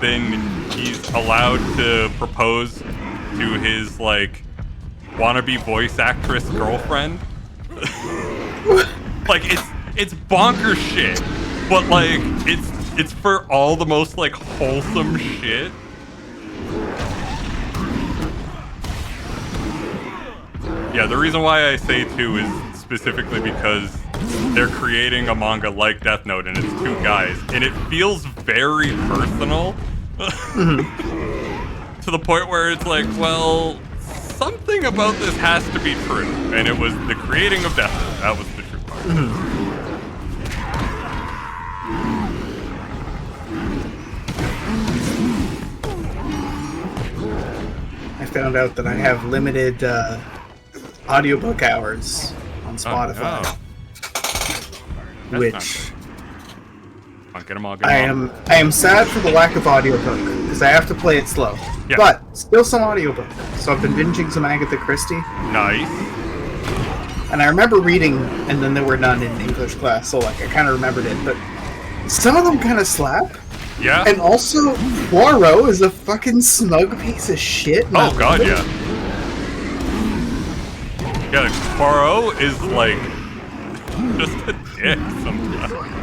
then he's allowed to propose to his, like, wannabe voice actress girlfriend. Like, it's bonkers shit, but, like, it's for all the most, like, wholesome shit. Yeah, the reason why I say two is specifically because they're creating a manga like Death Note, and it's two guys, and it feels very personal. To the point where it's like, well, something about this has to be true, and it was the creating of Death Note. That was the true part. I found out that I have limited audiobook hours on Spotify, which Get them all, I am sad for the lack of audiobook because I have to play it slow. Yeah. But still some audiobook. So I've been binging some Agatha Christie. Nice. And I remember reading, and then there were none in English class, so like I kind of remembered it. But some of them kind of slap. Yeah. And also, Poirot is a fucking smug piece of shit. Oh god, yeah. Yeah, Poirot is like just a dick sometimes.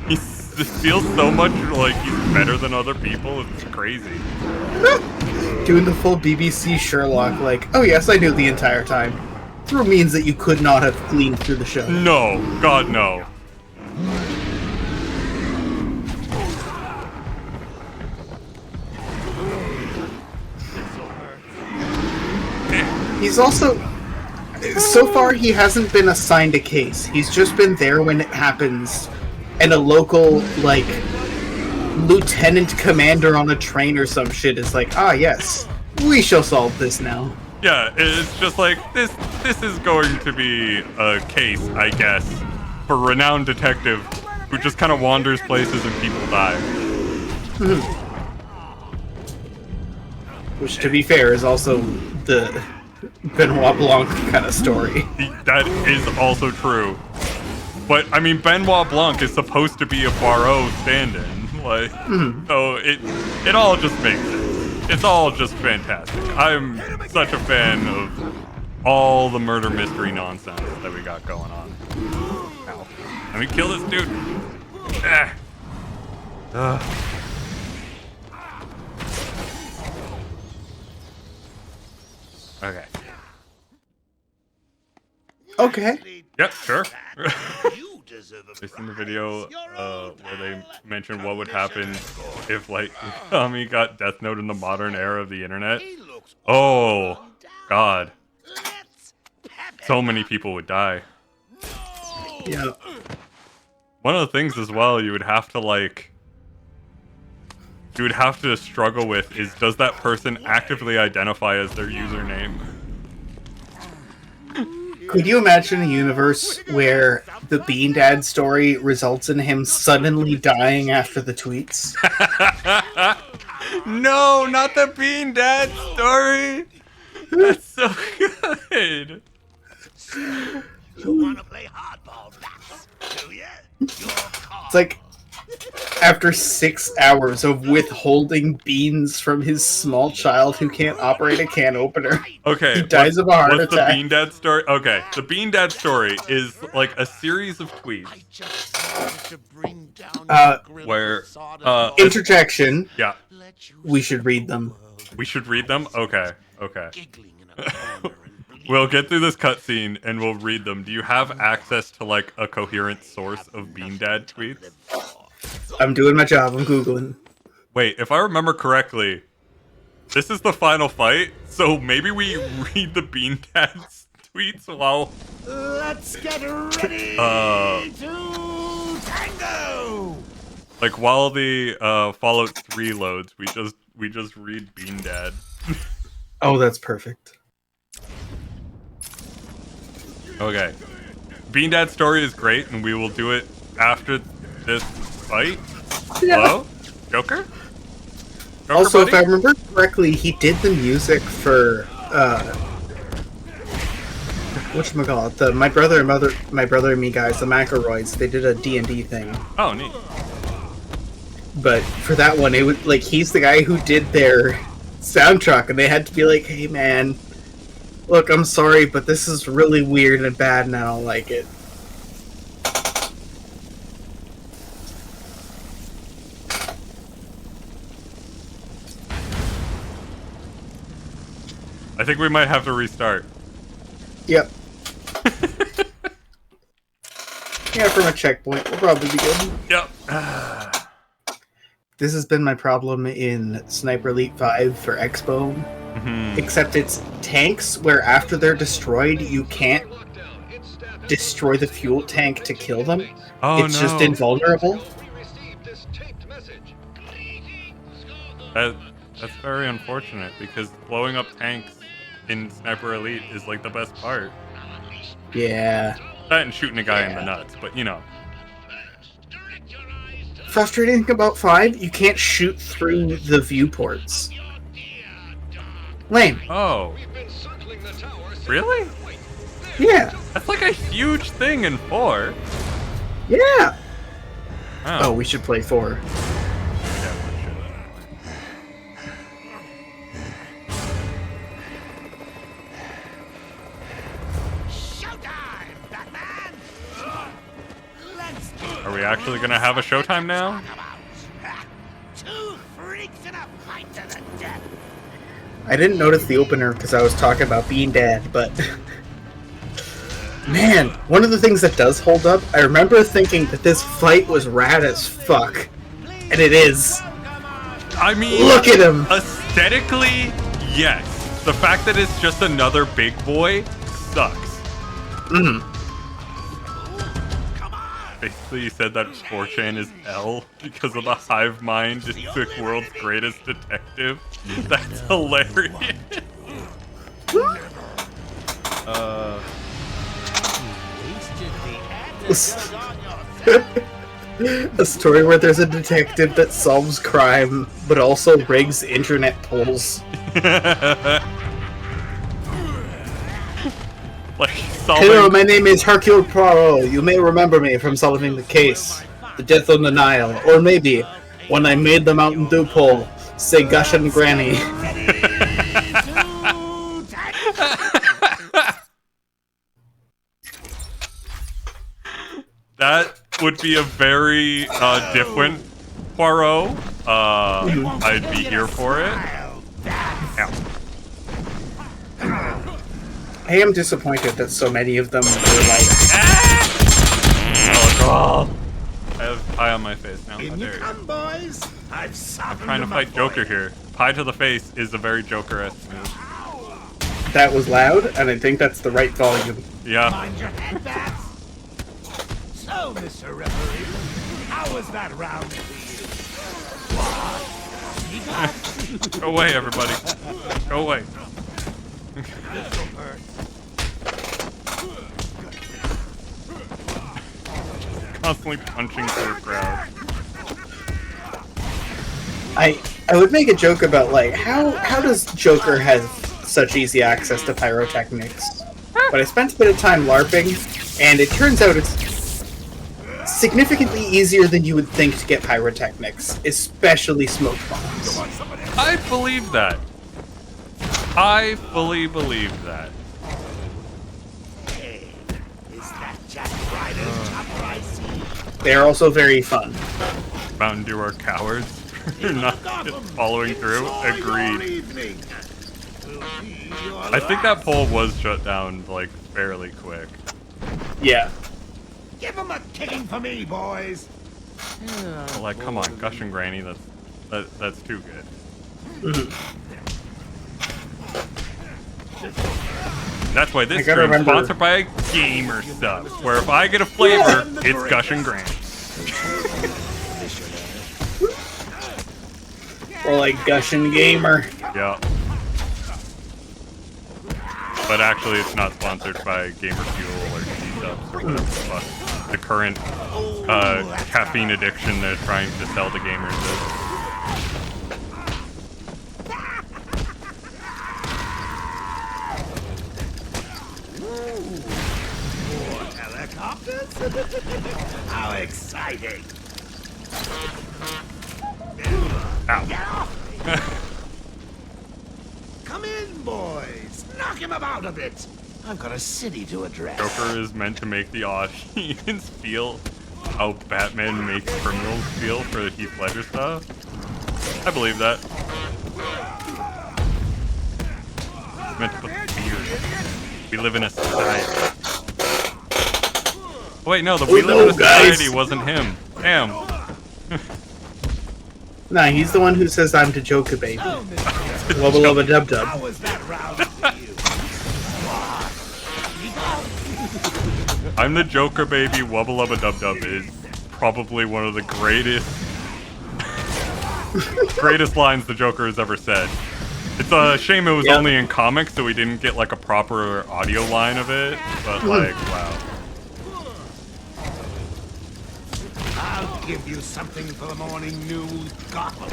He feels so much like he's better than other people. It's crazy. Doing the full BBC Sherlock, like, oh yes, I knew the entire time. Through means that you could not have gleaned through the show. No, God no. He's also, so far he hasn't been assigned a case. He's just been there when it happens, and a local, like, lieutenant commander on a train or some shit is like, ah yes, we shall solve this now. Yeah, it's just like, this is going to be a case, I guess, for a renowned detective who just kind of wanders places and people die. Which, to be fair, is also the Benoit Blanc kind of story. That is also true. But, I mean, Benoit Blanc is supposed to be a Poirot stand-in. Like, so it all just makes sense. It's all just fantastic. I'm such a fan of all the murder mystery nonsense that we got going on. Ow. Let me kill this dude. Okay. Okay. Yep, sure. They seen the video where they mentioned what would happen if, like, Tommy got Death Note in the modern era of the internet. Oh, God. So many people would die. Yeah. One of the things as well you would have to, like, you would have to struggle with is, does that person actively identify as their username? Could you imagine a universe where the Bean Dad story results in him suddenly dying after the tweets? No, not the Bean Dad story! That's so good! You wanna play hardball, do you? It's like, after 6 hours of withholding beans from his small child who can't operate a can opener, okay, he dies of a heart what's attack. The Bean Dad story? Okay, the Bean Dad story is like a series of tweets where interjection. Yeah, we should read them. We should read them. Okay. We'll get through this cutscene and we'll read them. Do you have access to like a coherent source of Bean Dad tweets? I'm doing my job. I'm Googling. Wait, if I remember correctly, this is the final fight, so maybe we read the Bean Dad's tweets while... Let's get ready to tango! Like, while the Fallout 3 loads, we just read Bean Dad. Oh, that's perfect. Okay. Bean Dad's story is great, and we will do it after this fight. Yeah. Hello? Joker? Also, buddy? if I remember correctly, he did the music for whatchamacallit, the My Brother and Me guys, the McElroys. They did a D&D thing. Oh, neat. But for that one, it was like he's the guy who did their soundtrack, and they had to be like, "Hey, man, look, I'm sorry, but this is really weird and bad, and I don't like it." I think we might have to restart. Yep. Yeah, from a checkpoint, we'll probably be good. Yep. This has been my problem in Sniper Elite 5 for Expo. Except it's tanks where after they're destroyed, you can't destroy the fuel tank to kill them. Oh, It's just invulnerable. That's very unfortunate, because blowing up tanks in Sniper Elite is like the best part. Yeah. That and shooting a guy in the nuts, but you know. Frustrating thing about 5, you can't shoot through the viewports. Lame. Oh. Really? Yeah. That's like a huge thing in 4. Yeah. Oh, We should play 4. Are we actually gonna have a showtime now? Two freaks in a fight to the death. I didn't notice the opener because I was talking about being Dad, but... Man, one of the things that does hold up, I remember thinking that this fight was rad as fuck. And it is. I mean, Look at him! Aesthetically, yes. The fact that it's just another big boy sucks. Basically, you said that 4chan is L because of the hive mind is the world's greatest detective. That's hilarious. A story where there's a detective that solves crime, but also rigs internet polls. Like solving... Hello, my name is Hercule Poirot. You may remember me from solving the case, The Death on the Nile, or maybe when I made the Mountain Dew poll, say Gush and Granny. That would be a very different Poirot. I'd be here for it. Ow. I am disappointed that so many of them were like... Oh, I have pie on my face now. How dare you. Come, boys. I'm trying to fight Joker here. Pie to the face is a very Joker-esque move. That was loud, and I think that's the right volume. Yeah. Mind your head, bats. So, Mr. Referee, how was that round for you? Go away, everybody. Go away. Constantly punching through a crowd. I would make a joke about, like, how does Joker have such easy access to pyrotechnics? But I spent a bit of time LARPing, and it turns out it's significantly easier than you would think to get pyrotechnics, especially smoke bombs. I believe that. I fully believe that. Hey, is that Jack Ryder's chopper I see? They're also very fun. Mountain Dew are cowards. You're not just following through. Agreed. I think that poll was shut down, like, fairly quick. Yeah. Give him a kicking for me, boys. Like, come on, Gush and Granny, that's That's too good. That's why this gotta stream's remember- sponsored by Gamer Stuff, where if I get a flavor, it's Gush and Grant. Or like Gushin Gamer. Yeah. But actually, it's not sponsored by Gamer Fuel or G-Subs or whatever the fuck the current caffeine addiction they're trying to sell to gamers is. Helicopters? How exciting! Ow. Come in, boys. Knock him about a bit. I've got a city to address. Joker is meant to make the audience feel how Batman makes criminals feel for the Heath Ledger stuff. I believe that. It's meant to put fear. We live in a society. Oh, wait, no, the We Live in a Society wasn't him. Damn. Nah, he's the one who says I'm the Joker baby. Wubba lubba dub dub. How was that round for you? I'm the Joker baby. Wubba lubba dub dub is probably one of the greatest lines the Joker has ever said. It's a shame it was only in comics, so we didn't get like a proper audio line of it. But like, wow. I'll give you something for the morning news, Gotham.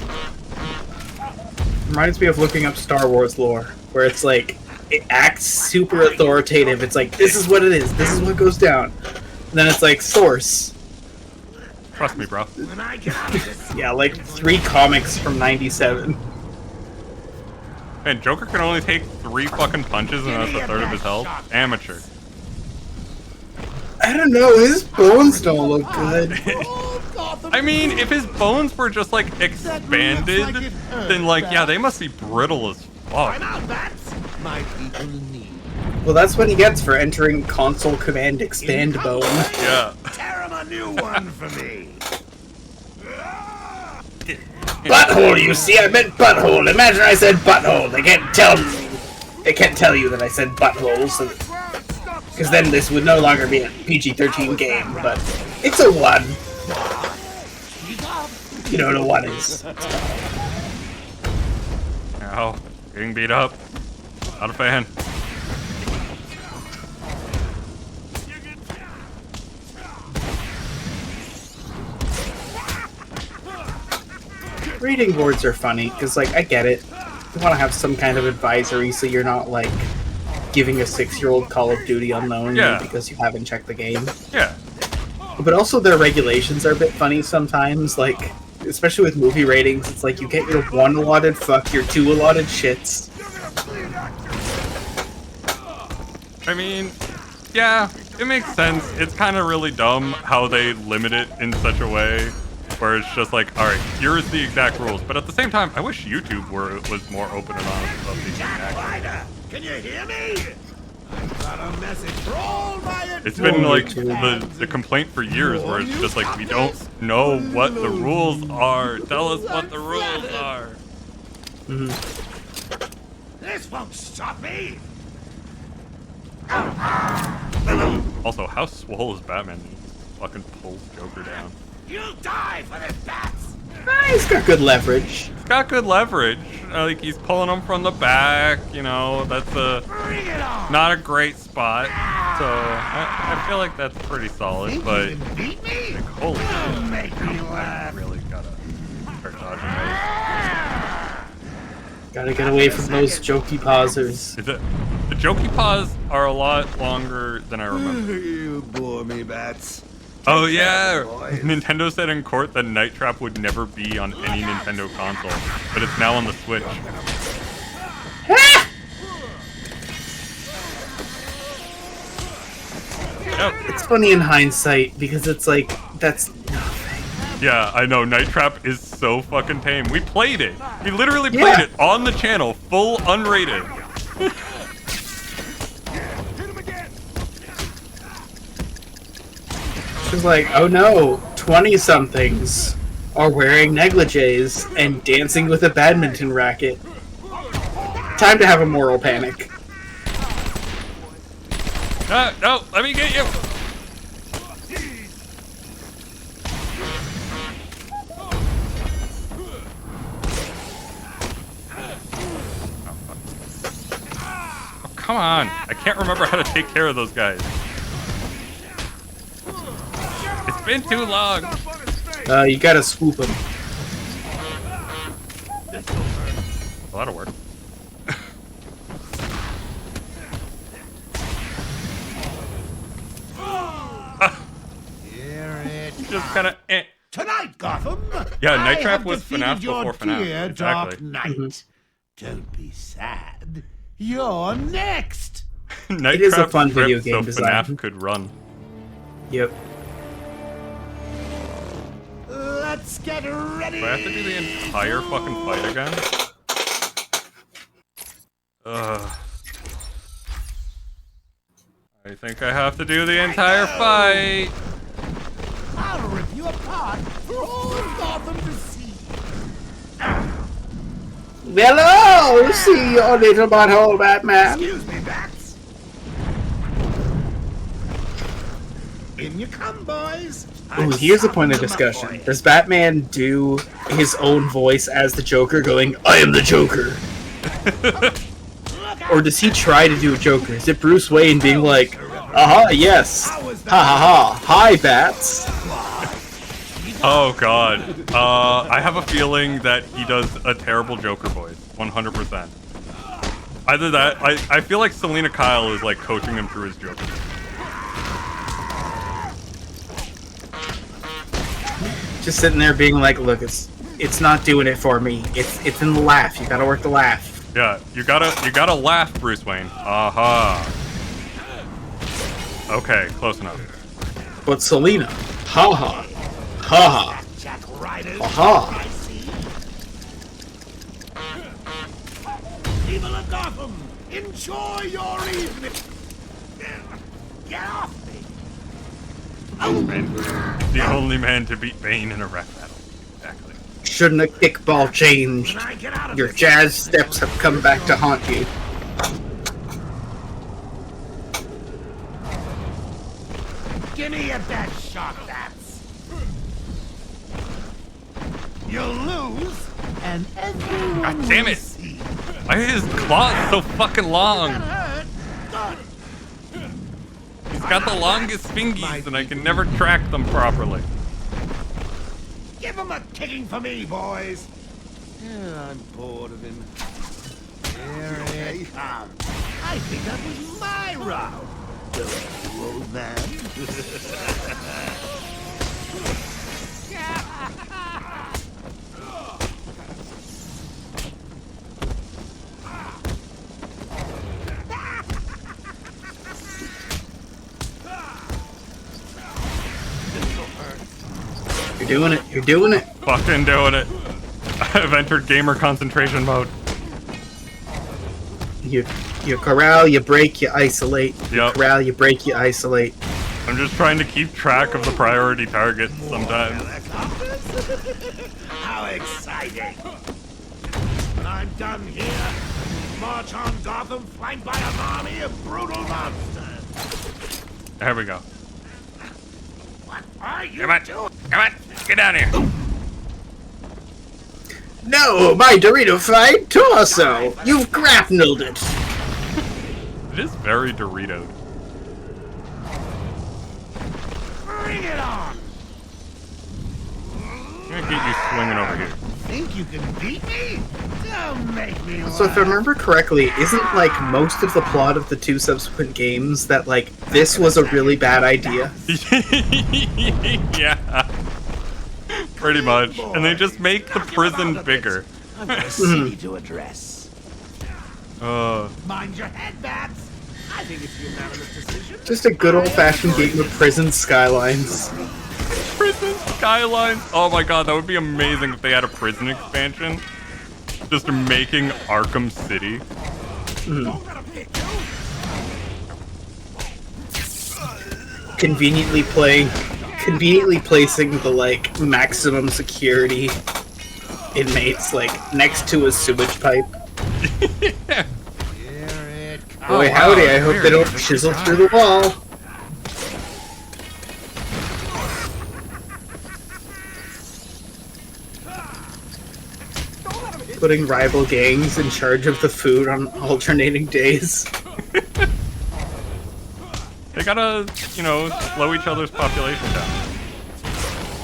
Reminds me of looking up Star Wars lore, where it's like, it acts super authoritative. It's like, this is what it is. This is what goes down. And then it's like, source. Trust me, bro. When I get out of this, Yeah, like 3 comics from 97. Man, Joker can only take 3 fucking punches and that's a third of his health. Amateur. I don't know, his bones don't look good. I mean, if his bones were just like expanded, then like, yeah, they must be brittle as fuck. I'm out, bats. My people need. Well, that's what he gets for entering console command expand bone. Yeah. Tear him a new one for me. Butthole, you see? I meant butthole. Imagine I said butthole. They can't tell you that I said butthole, so because then this would no longer be a PG-13 game, but it's a 1. You know what a 1 is. Ow. Getting beat up. Not a fan. Reading boards are funny, because, like, I get it. You want to have some kind of advisory so you're not, like, giving a 6-year-old Call of Duty unknown because you haven't checked the game. Yeah. But also their regulations are a bit funny sometimes, like, especially with movie ratings, it's like you get your 1 allotted fuck, your 2 allotted shits. I mean, yeah, it makes sense. It's kind of really dumb how they limit it in such a way where it's just like, alright, here's the exact rules. But at the same time, I wish YouTube was more open and honest about these exact. Can you hear me? I've got a message for all my. It's been like the complaint for years where it's just like, we don't know what the rules are. Tell us what the rules are. This won't stop me. Also, how swole is Batman? He fucking pulls Joker down. You'll die for this, bats. He's got good leverage. He's got good leverage. Like, he's pulling him from the back, you know, that's Bring it on. not a great spot. So, I feel like that's pretty solid, but You can beat me? like, holy Don't shit. make me I laugh. really gotta start dodging Gotta get away from those jokey pausers. those. The jokey paws are a lot longer than I remember. You bore me, bats. Oh yeah! Nintendo said in court that Night Trap would never be on any Nintendo console, but it's now on the Switch. Yep. It's funny in hindsight because it's like, that's nothing. Yeah, I know. Night Trap is so fucking tame. We played it. We literally played it on the channel, full unrated. She's like, oh no, 20-somethings. are wearing negligees and dancing with a badminton racket. Time to have a moral panic. No, let me get you. Oh, come on. I can't remember how to take care of those guys. It's been too long. You gotta swoop them. A lot of work. Just kind of Tonight, Gotham. Yeah, Night I Trap have was defeated FNAF your before FNAF. dear Exactly. Dark Knight. Don't be sad. You're next. Night It is a Trap fun video script game so design. FNAF could run. Yep. Let's get ready. Do I have to do the entire fucking fight again? I think I have to do the entire fight. I'll rip you apart for all of Gotham to see. Hello! See your little butthole, Batman. Excuse me, Bats. In you come, boys. Ooh, here's a point of discussion. Does Batman do his own voice as the Joker going, I am the Joker? Or does he try to do a Joker? Is it Bruce Wayne being like, aha, yes, ha ha ha, hi, Bats? Oh god. I have a feeling that he does a terrible Joker voice. 100%. Either that, I feel like Selena Kyle is like coaching him through his Joker. Just sitting there being like, look, it's not doing it for me. It's in the laugh. You gotta work the laugh. Yeah, you gotta laugh, Bruce Wayne. Aha. Okay, close enough. But Selena, ha ha, ha ha, ha ha. People of Gotham, enjoy your evening. Get off me. Bane. The only man to beat Bane in a rap battle. Exactly. Shouldn't a kickball changed? When I get out of Your this jazz steps have come back to haunt you. Give me your best shot, Bats. You'll lose, and everyone God damn will it! see. Why are his claws so fucking long? Hurt. Good. He's got the longest fingies and I can never track them properly. Give him a kicking for me, boys. Yeah, I'm bored of him. Here it comes. I think that was my round. You old man. You're doing it. You're doing it. Fucking doing it. I've entered gamer concentration mode. You corral, you break, you isolate. You Yep. corral, you break, you isolate. I'm just trying to keep track of the priority targets sometimes. How exciting! When I'm done here, march on Gotham flanked by an army of brutal monsters. There we go. What are you Come on. doing? Come on. Get down here. No, my Dorito-fied torso! You've grapnelled it! It is very Dorito. Bring it on! I'm gonna get you swinging over here. Think you can beat me? Don't make me So if I remember correctly, isn't like most of the plot of the two subsequent games that like this was a really bad idea? Yeah. Pretty much. And they just make the prison bigger. I've got a city to address. Mind your head, Bats! I think it's a unanimous decision. Just a good old-fashioned game of prison skylines. Prison Skylines. Oh my god, that would be amazing if they had a prison expansion. Just making Arkham City. conveniently placing the like maximum security inmates like next to a sewage pipe. Boy, howdy! I hope they don't chisel through the wall. Putting rival gangs in charge of the food on alternating days. They gotta, you know, slow each other's population down.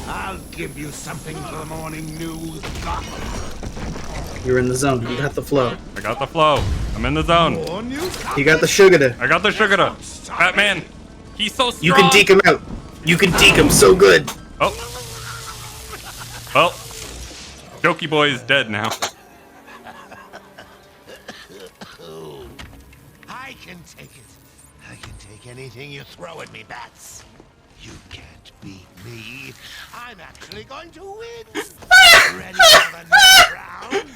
I'll give you something for the morning news, Gotham. You're in the zone. You got the flow. I got the flow. I'm in the zone. You got the sugar. I got the sugar. Batman, he's so strong. You can deke him out. You can deke him so good. Oh. Well, Jokey Boy is dead now. I can take it. I can take anything you throw at me, Bats. You can't beat me. I'm actually going to win. Ready for the next round?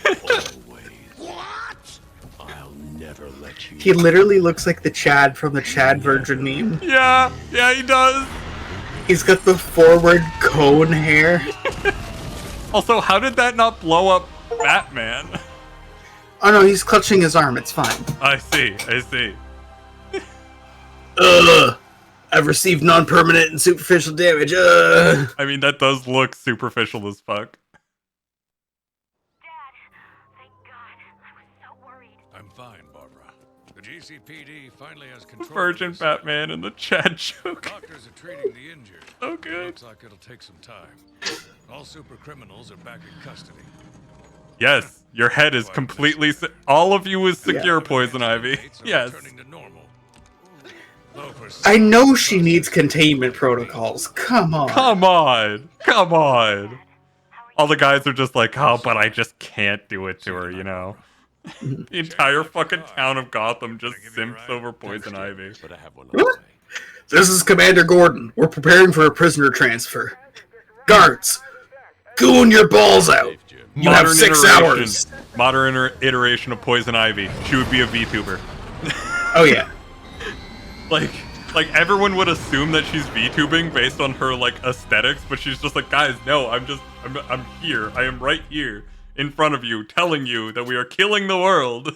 Always. What? I'll never let you. He literally looks like the Chad from the Chad Virgin meme. Yeah, he does. He's got the forward cone hair. Also, how did that not blow up Batman? Oh no, he's clutching his arm. It's fine. I see. Ugh. I've received non-permanent and superficial damage. Ugh. I mean, that does look superficial as fuck. Dad, thank God. I was so worried. I'm fine, Barbara. The GCPD finally has control. Virgin Batman and the Chad joke. Doctors are treating the injured. So good. Looks like it'll take some time. All super criminals are back in custody. Yes, your head is completely. All of you is secure, Poison Ivy. Yes. I know she needs containment protocols. Come on. Come on. All the guys are just like, oh, but I just can't do it to her, you know? The entire fucking town of Gotham just simps over Poison Ivy. But I have one. This is Commander Gordon. We're preparing for a prisoner transfer. Guards, goon your balls out. You have 6 hours. Modern iteration of Poison Ivy. She would be a VTuber. Oh yeah. Like everyone would assume that she's VTubing based on her like aesthetics, but she's just like, guys, no, I'm here. I am right here in front of you, telling you that we are killing the world.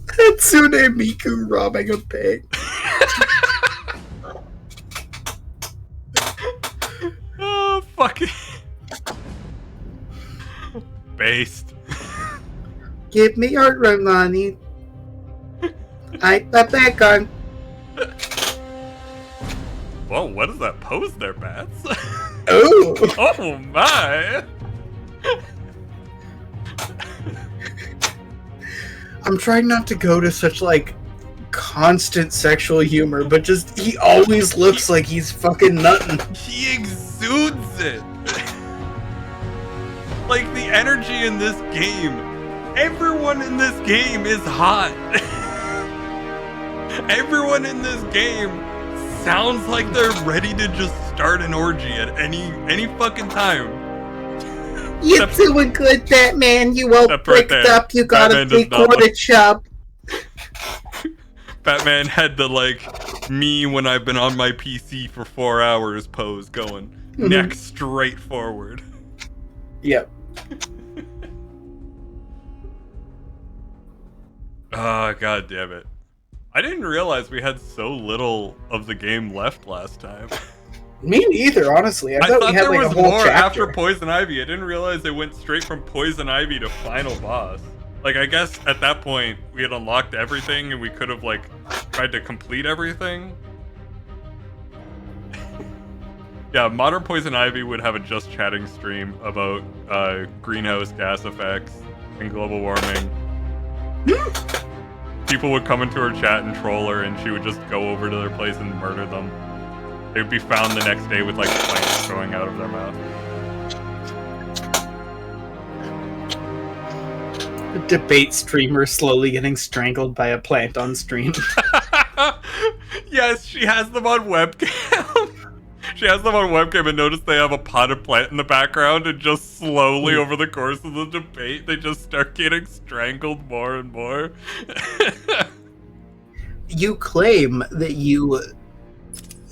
Hatsune Miku robbing a pig. Oh, fuck it. Based. Give me your Romani. I got that gun. Whoa, what is that pose there, Bats? Oh. Oh my. I'm trying not to go to such like constant sexual humor, but just he always looks like he's fucking nutting. He exudes it. Like the energy in this game. Everyone in this game is hot. Everyone in this game sounds like they're ready to just start an orgy at any fucking time. You're doing good, Batman. You all bricked up. You got a big quarter chop. Batman had the like me when I've been on my PC for 4 hours pose going. Neck straight forward. Yep. Oh, god damn it. I didn't realize we had so little of the game left last time. Me neither, honestly. I thought we had there like was a whole more chapter. after Poison Ivy. I didn't realize they went straight from Poison Ivy to final boss. Like, I guess at that point we had unlocked everything and we could have like tried to complete everything. Yeah, modern Poison Ivy would have a just chatting stream about greenhouse gas effects and global warming. People would come into her chat and troll her, and she would just go over to their place and murder them. They would be found the next day with like plants growing out of their mouth. A debate streamer slowly getting strangled by a plant on stream. Yes, she has them on webcam. She has them on webcam and notice they have a potted plant in the background, and just slowly over the course of the debate, they just start getting strangled more and more. You claim that you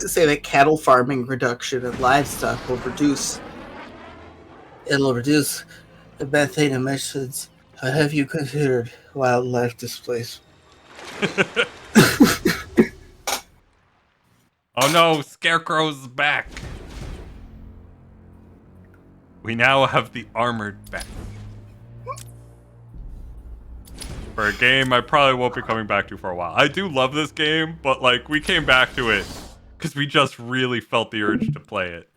say that cattle farming reduction of livestock will reduce. It'll reduce the methane emissions. Have you considered wildlife displacement? Oh no, Scarecrow's back. We now have the armored bat. For a game I probably won't be coming back to for a while. I do love this game, but like we came back to it because we just really felt the urge to play it.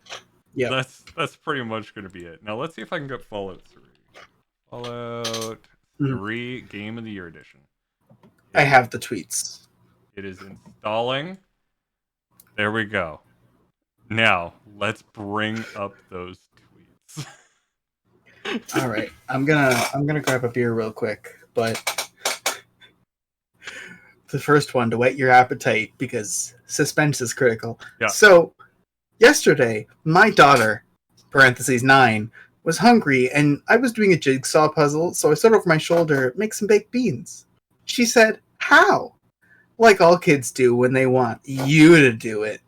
Yeah. That's pretty much gonna be it. Now let's see if I can get Fallout 3. Fallout 3 Game of the Year Edition. I have the tweets. It is installing. There we go. Now, let's bring up those tweets. All right. I'm gonna grab a beer real quick, but the first one to whet your appetite because suspense is critical. Yeah. So, yesterday, my daughter, parentheses 9, was hungry and I was doing a jigsaw puzzle, so I said over my shoulder, make some baked beans. She said, how? Like all kids do when they want you to do it.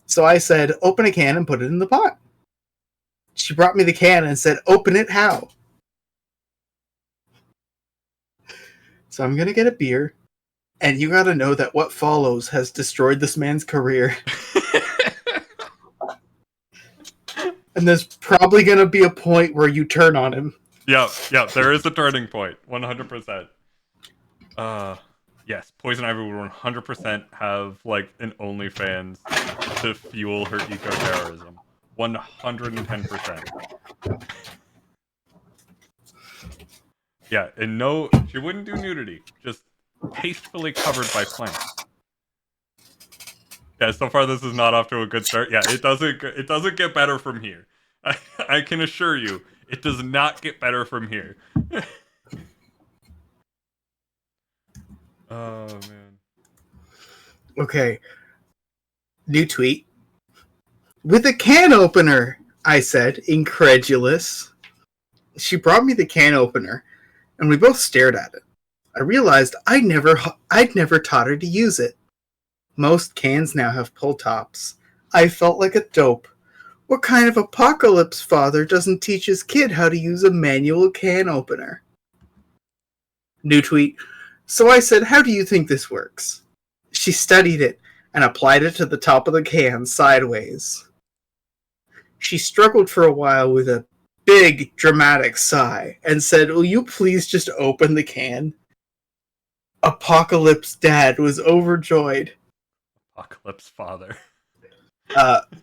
So I said, open a can and put it in the pot. She brought me the can and said, open it how? So I'm going to get a beer, and you got to know that what follows has destroyed this man's career. And there's probably going to be a point where you turn on him. Yeah, there is a turning point. 100%. Yes, Poison Ivy would 100% have, like, an OnlyFans to fuel her eco-terrorism. 110%. Yeah, and no, she wouldn't do nudity. Just tastefully covered by plants. Yeah, so far this is not off to a good start. Yeah, it doesn't get better from here. I can assure you, it does not get better from here. Oh, man. Okay. New tweet. With a can opener, I said, incredulous. She brought me the can opener, and we both stared at it. I realized I'd never taught her to use it. Most cans now have pull tops. I felt like a dope. What kind of apocalypse father doesn't teach his kid how to use a manual can opener? New tweet. So I said, how do you think this works? She studied it and applied it to the top of the can sideways. She struggled for a while with a big, dramatic sigh and said, will you please just open the can? Apocalypse Dad was overjoyed. Apocalypse Father.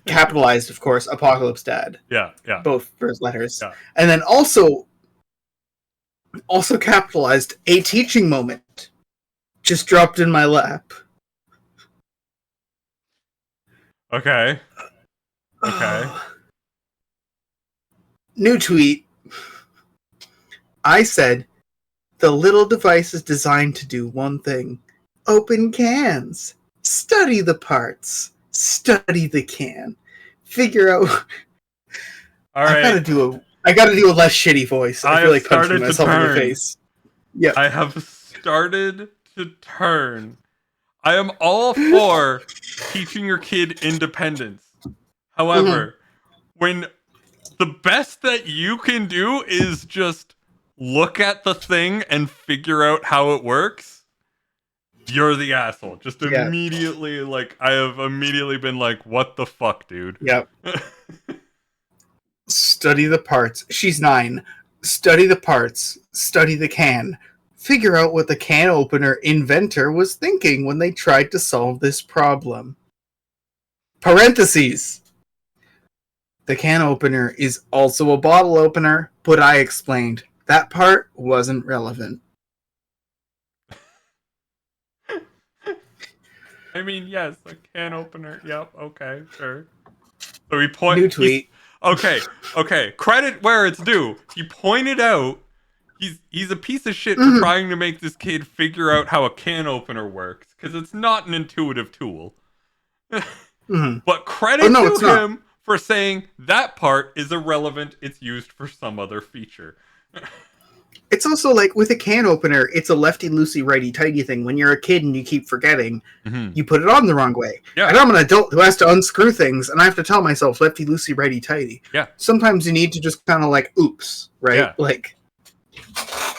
Capitalized, of course, Apocalypse Dad. Yeah. Both first letters. Yeah. And then also capitalized, a teaching moment. Just dropped in my lap. Okay. New tweet. I said, the little device is designed to do one thing. Open cans. Study the parts. Study the can. Figure out... All right. I gotta do a less shitty voice. I feel like punching myself in the turn. face. Yeah. I have started to turn. I am all for teaching your kid independence. However, when the best that you can do is just look at the thing and figure out how it works, you're the asshole. Just immediately, like, I have immediately been like, what the fuck, dude? Yep. Study the parts. She's 9. Study the parts. Study the can. Figure out what the can opener inventor was thinking when they tried to solve this problem. Parentheses. The can opener is also a bottle opener, but I explained. That part wasn't relevant. I mean, yes, a can opener. Yep, okay, sure. So we point. New tweet. Okay. Credit where it's due. He pointed out he's a piece of shit for trying to make this kid figure out how a can opener works because it's not an intuitive tool. But credit to him for saying that part is irrelevant. It's used for some other feature. It's also like with a can opener, it's a lefty loosey righty tighty thing. When you're a kid and you keep forgetting, you put it on the wrong way. Yeah. And I'm an adult who has to unscrew things, and I have to tell myself lefty loosey righty tighty. Yeah. Sometimes you need to just kind of like, oops, right? Yeah. Like,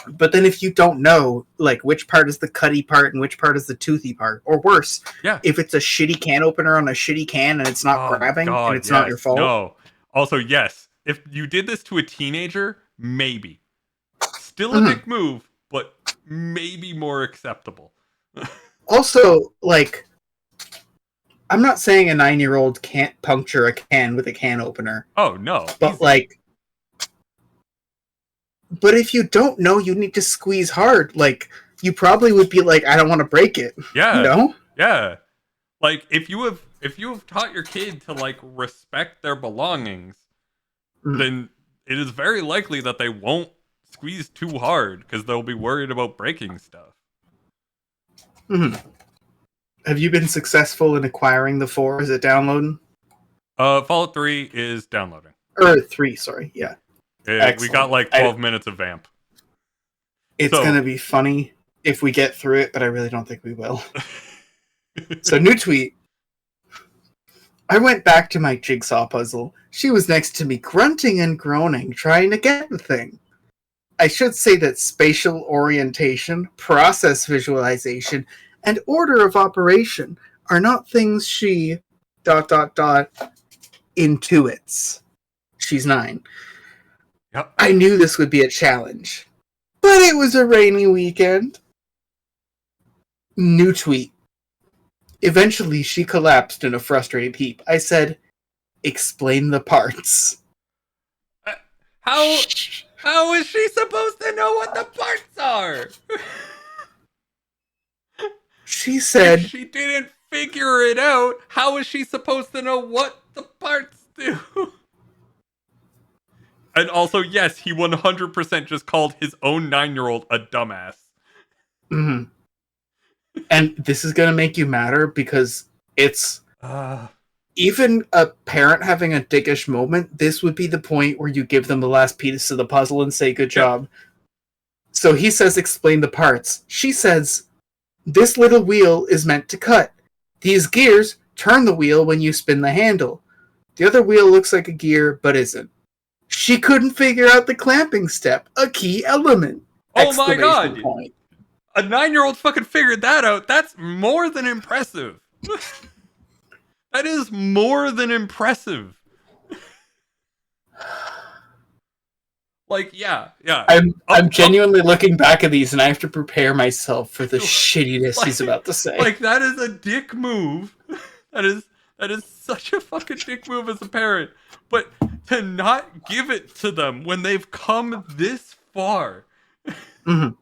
but then if you don't know, like, which part is the cutty part and which part is the toothy part, or worse, if it's a shitty can opener on a shitty can and it's not grabbing and it's not your fault. No. Also, yes, if you did this to a teenager, maybe. Still a dick move, but maybe more acceptable. Also, like, I'm not saying a 9-year-old can't puncture a can with a can opener. Oh, no. But, like, but if you don't know, you need to squeeze hard. Like, you probably would be like, I don't want to break it. Yeah. You know? Yeah. Like, if you have taught your kid to, like, respect their belongings, then it is very likely that they won't squeeze too hard because they'll be worried about breaking stuff. Have you been successful in acquiring the 4? Is it downloading? Fallout 3 is downloading. Or 3, sorry, yeah. We got like 12 minutes of vamp. It's going to be funny if we get through it, but I really don't think we will. So, new tweet. I went back to my jigsaw puzzle. She was next to me, grunting and groaning, trying to get the thing. I should say that spatial orientation, process visualization, and order of operation are not things she... intuits. She's 9. Yep. I knew this would be a challenge. But it was a rainy weekend. New tweet. Eventually, she collapsed in a frustrated heap. I said, explain the parts. How is she supposed to know what the parts are? She said... If she didn't figure it out, how is she supposed to know what the parts do? And also, yes, he 100% just called his own 9-year-old a dumbass. And this is going to make you madder because it's... even a parent having a dickish moment, this would be the point where you give them the last piece of the puzzle and say, good job. So he says, explain the parts. She says, this little wheel is meant to cut. These gears turn the wheel when you spin the handle. The other wheel looks like a gear, but isn't. She couldn't figure out the clamping step, a key element. Oh my god! A 9-year-old fucking figured that out. That's more than impressive. That is more than impressive. Like, yeah. I'm genuinely looking back at these and I have to prepare myself for the shittiness he's about to say. Like, that is a dick move. That is such a fucking dick move as a parent. But to not give it to them when they've come this far. I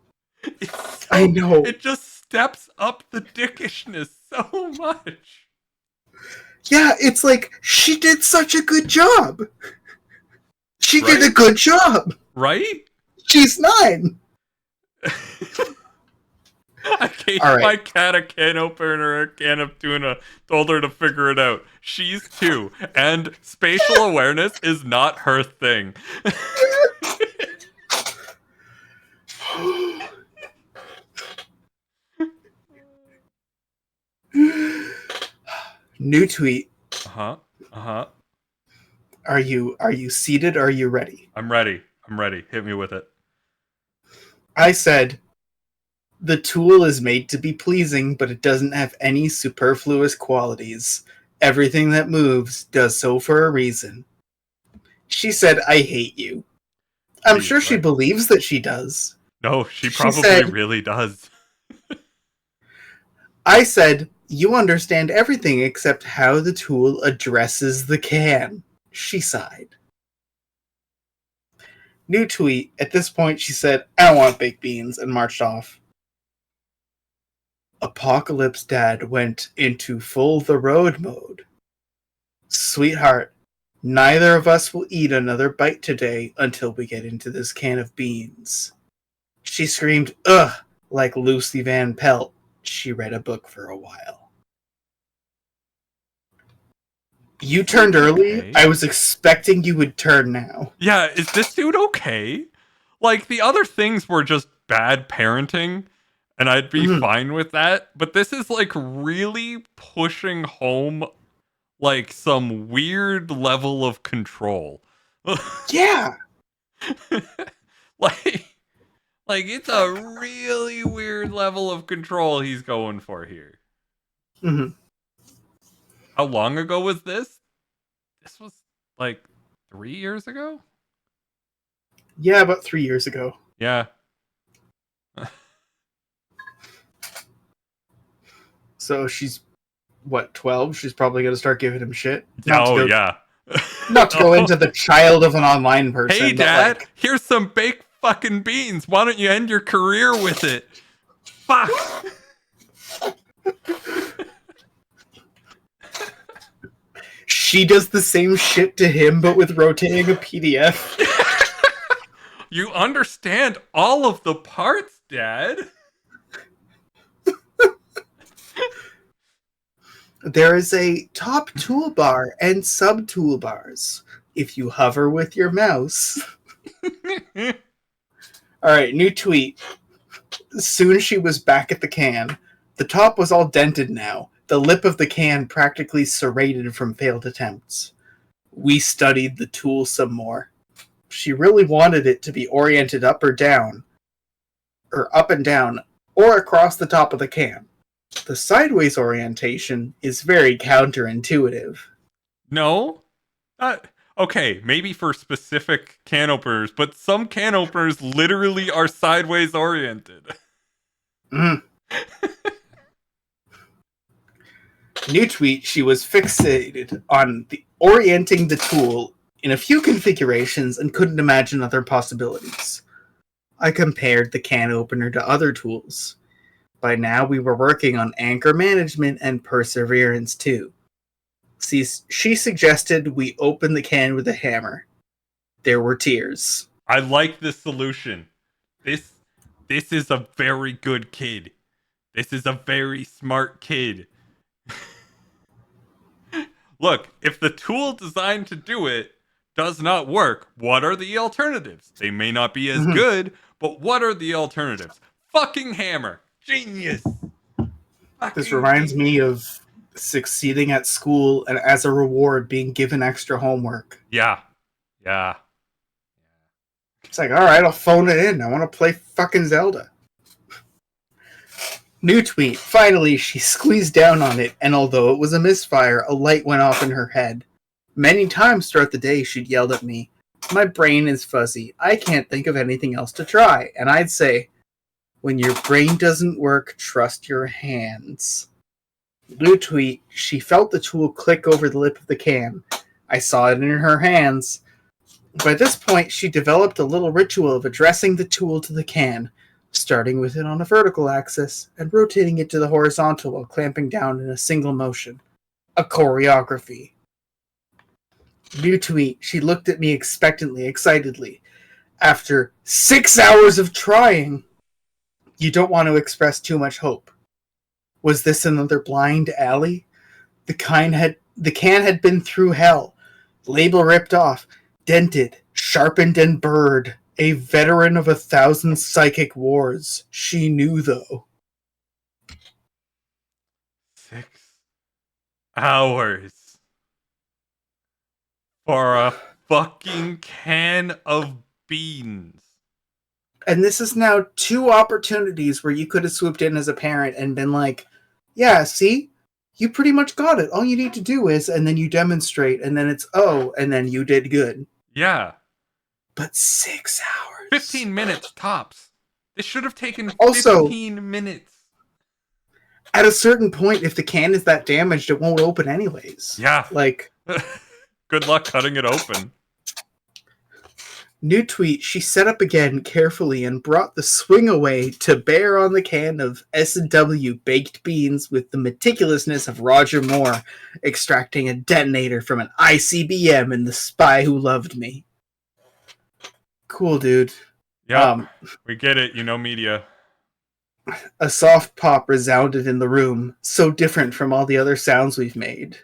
know. It just steps up the dickishness so much. Yeah, it's like, she did such a good job. She did a good job. Right? She's 9. I gave my cat a can opener, a can of tuna, told her to figure it out. She's 2, and spatial awareness is not her thing. New tweet. Are you seated or are you ready? I'm ready. Hit me with it. I said, the tool is made to be pleasing, but it doesn't have any superfluous qualities. Everything that moves does so for a reason. She said, I hate you. I'm sure she believes that she does. No, she probably really does. I said, you understand everything except how the tool addresses the can. She sighed. New tweet. At this point, she said, I don't want baked beans, and marched off. Apocalypse Dad went into full the road mode. Sweetheart, neither of us will eat another bite today until we get into this can of beans. She screamed, ugh, like Lucy Van Pelt. She read a book for a while. You turned early. I was expecting you would turn now. Yeah, is this dude okay? Like, the other things were just bad parenting, and I'd be fine with that. But this is, like, really pushing home, like, some weird level of control. Yeah. like, it's a really weird level of control he's going for here. Mm-hmm. How long ago was this? This was, like, 3 years ago? Yeah, about 3 years ago. Yeah. So she's, what, 12? She's probably going to start giving him shit. Yeah. Not to go into the child of an online person. Hey, but, Dad, like, here's some baked fucking beans. Why don't you end your career with it? Fuck. she does the same shit to him, but with rotating a PDF. You understand all of the parts, Dad. There is a top toolbar and sub toolbars. If you hover with your mouse. Alright, new tweet. Soon she was back at the can. The top was all dented now, the lip of the can practically serrated from failed attempts. We studied the tool some more. She really wanted it to be oriented up or down, or up and down, or across the top of the can. The sideways orientation is very counterintuitive. No? Okay, maybe for specific can openers, but some can openers literally are sideways oriented. New tweet, she was fixated on orienting the tool in a few configurations and couldn't imagine other possibilities. I compared the can opener to other tools. By now we were working on anchor management and perseverance too. She suggested we open the can with a hammer. There were tears. I like this solution. This is a very good kid. This is a very smart kid. Look, if the tool designed to do it does not work, what are the alternatives? They may not be as good, but what are the alternatives? Fucking hammer. Genius. This reminds me of succeeding at school and as a reward being given extra homework. Yeah. It's like, alright, I'll phone it in. I want to play fucking Zelda. New tweet. Finally, she squeezed down on it, and although it was a misfire, a light went off in her head. Many times throughout the day, she'd yelled at me, "My brain is fuzzy. I can't think of anything else to try." And I'd say, "When your brain doesn't work, trust your hands." New tweet. She felt the tool click over the lip of the can. I saw it in her hands. By this point, she developed a little ritual of addressing the tool to the can, starting with it on a vertical axis and rotating it to the horizontal while clamping down in a single motion. A choreography. New tweet. She looked at me expectantly, excitedly. After 6 hours of trying, you don't want to express too much hope. Was this another blind alley? The can had been through hell. Label ripped off, dented, sharpened, and burred. A veteran of 1,000 psychic wars. She knew, though. 6 hours for a fucking can of beans. And this is now 2 opportunities where you could have swooped in as a parent and been like, yeah, see? You pretty much got it. All you need to do is, and then you demonstrate, and then it's, oh, and then you did good. Yeah. But 6 hours. 15 minutes tops. This should have taken 15 also, minutes. At a certain point, if the can is that damaged, it won't open anyways. Yeah. Like, good luck cutting it open. New tweet. She set up again carefully and brought the swing away to bear on the can of S&W baked beans with the meticulousness of Roger Moore extracting a detonator from an ICBM in The Spy Who Loved Me. Cool, dude. Yeah, we get it. You know media. A soft pop resounded in the room, so different from all the other sounds we've made.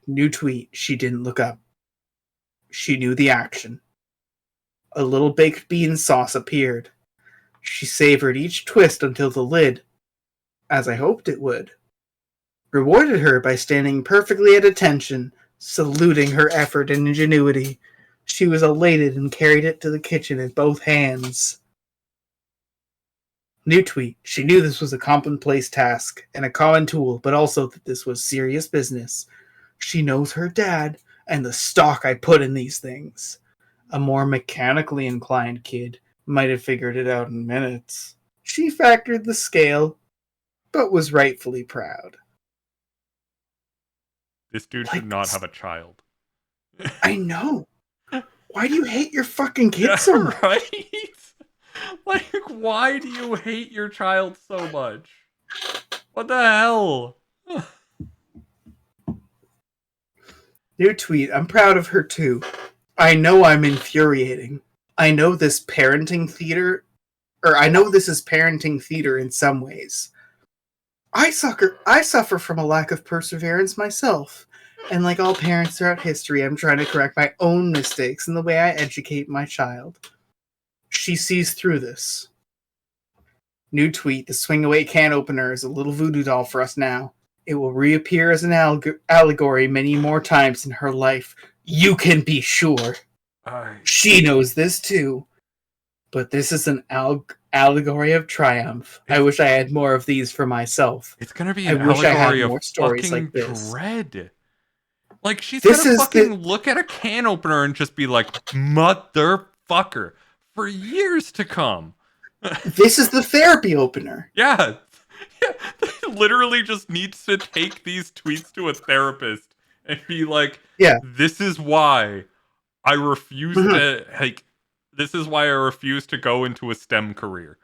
New tweet. She didn't look up. She knew the action. A little baked bean sauce appeared. She savored each twist until the lid, as I hoped it would, rewarded her by standing perfectly at attention, saluting her effort and ingenuity. She was elated and carried it to the kitchen in both hands. New tweet. She knew this was a commonplace task and a common tool, but also that this was serious business. She knows her dad and the stock I put in these things. A more mechanically inclined kid might have figured it out in minutes. She factored the scale, but was rightfully proud. This dude should not have a child. I know. Why do you hate your fucking kid so much? Right? Like, why do you hate your child so much? What the hell? New tweet. I'm proud of her too. I know I'm infuriating. I know this is parenting theater in some ways. I suffer from a lack of perseverance myself. And like all parents throughout history, I'm trying to correct my own mistakes in the way I educate my child. She sees through this. New tweet. The swing away can opener is a little voodoo doll for us now. It will reappear as an allegory many more times in her life. You can be sure. She knows this too. But this is an allegory of triumph. I wish I had more of these for myself. It's gonna be an allegory of fucking like dread. Like, she's gonna fucking look at a can opener and just be like, motherfucker, for years to come. This is the therapy opener. Yeah. They literally just needs to take these tweets to a therapist and be like, this is why I refuse to, like, this is why I refuse to go into a STEM career.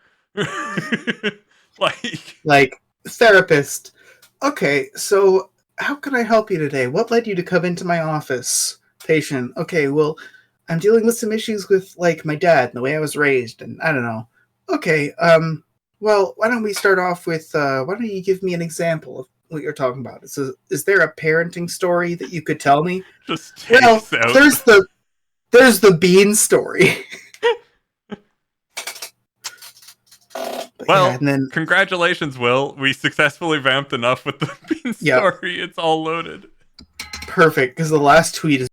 Like, therapist. Okay, so how can I help you today? What led you to come into my office? Patient. Okay, well, I'm dealing with some issues with, like, my dad and the way I was raised, and I don't know. Okay, well, why don't we start off with, why don't you give me an example of what you're talking about? Is there a parenting story that you could tell me? There's the bean story. Well, congratulations, Will. We successfully vamped enough with the bean story. It's all loaded. Perfect, because the last tweet is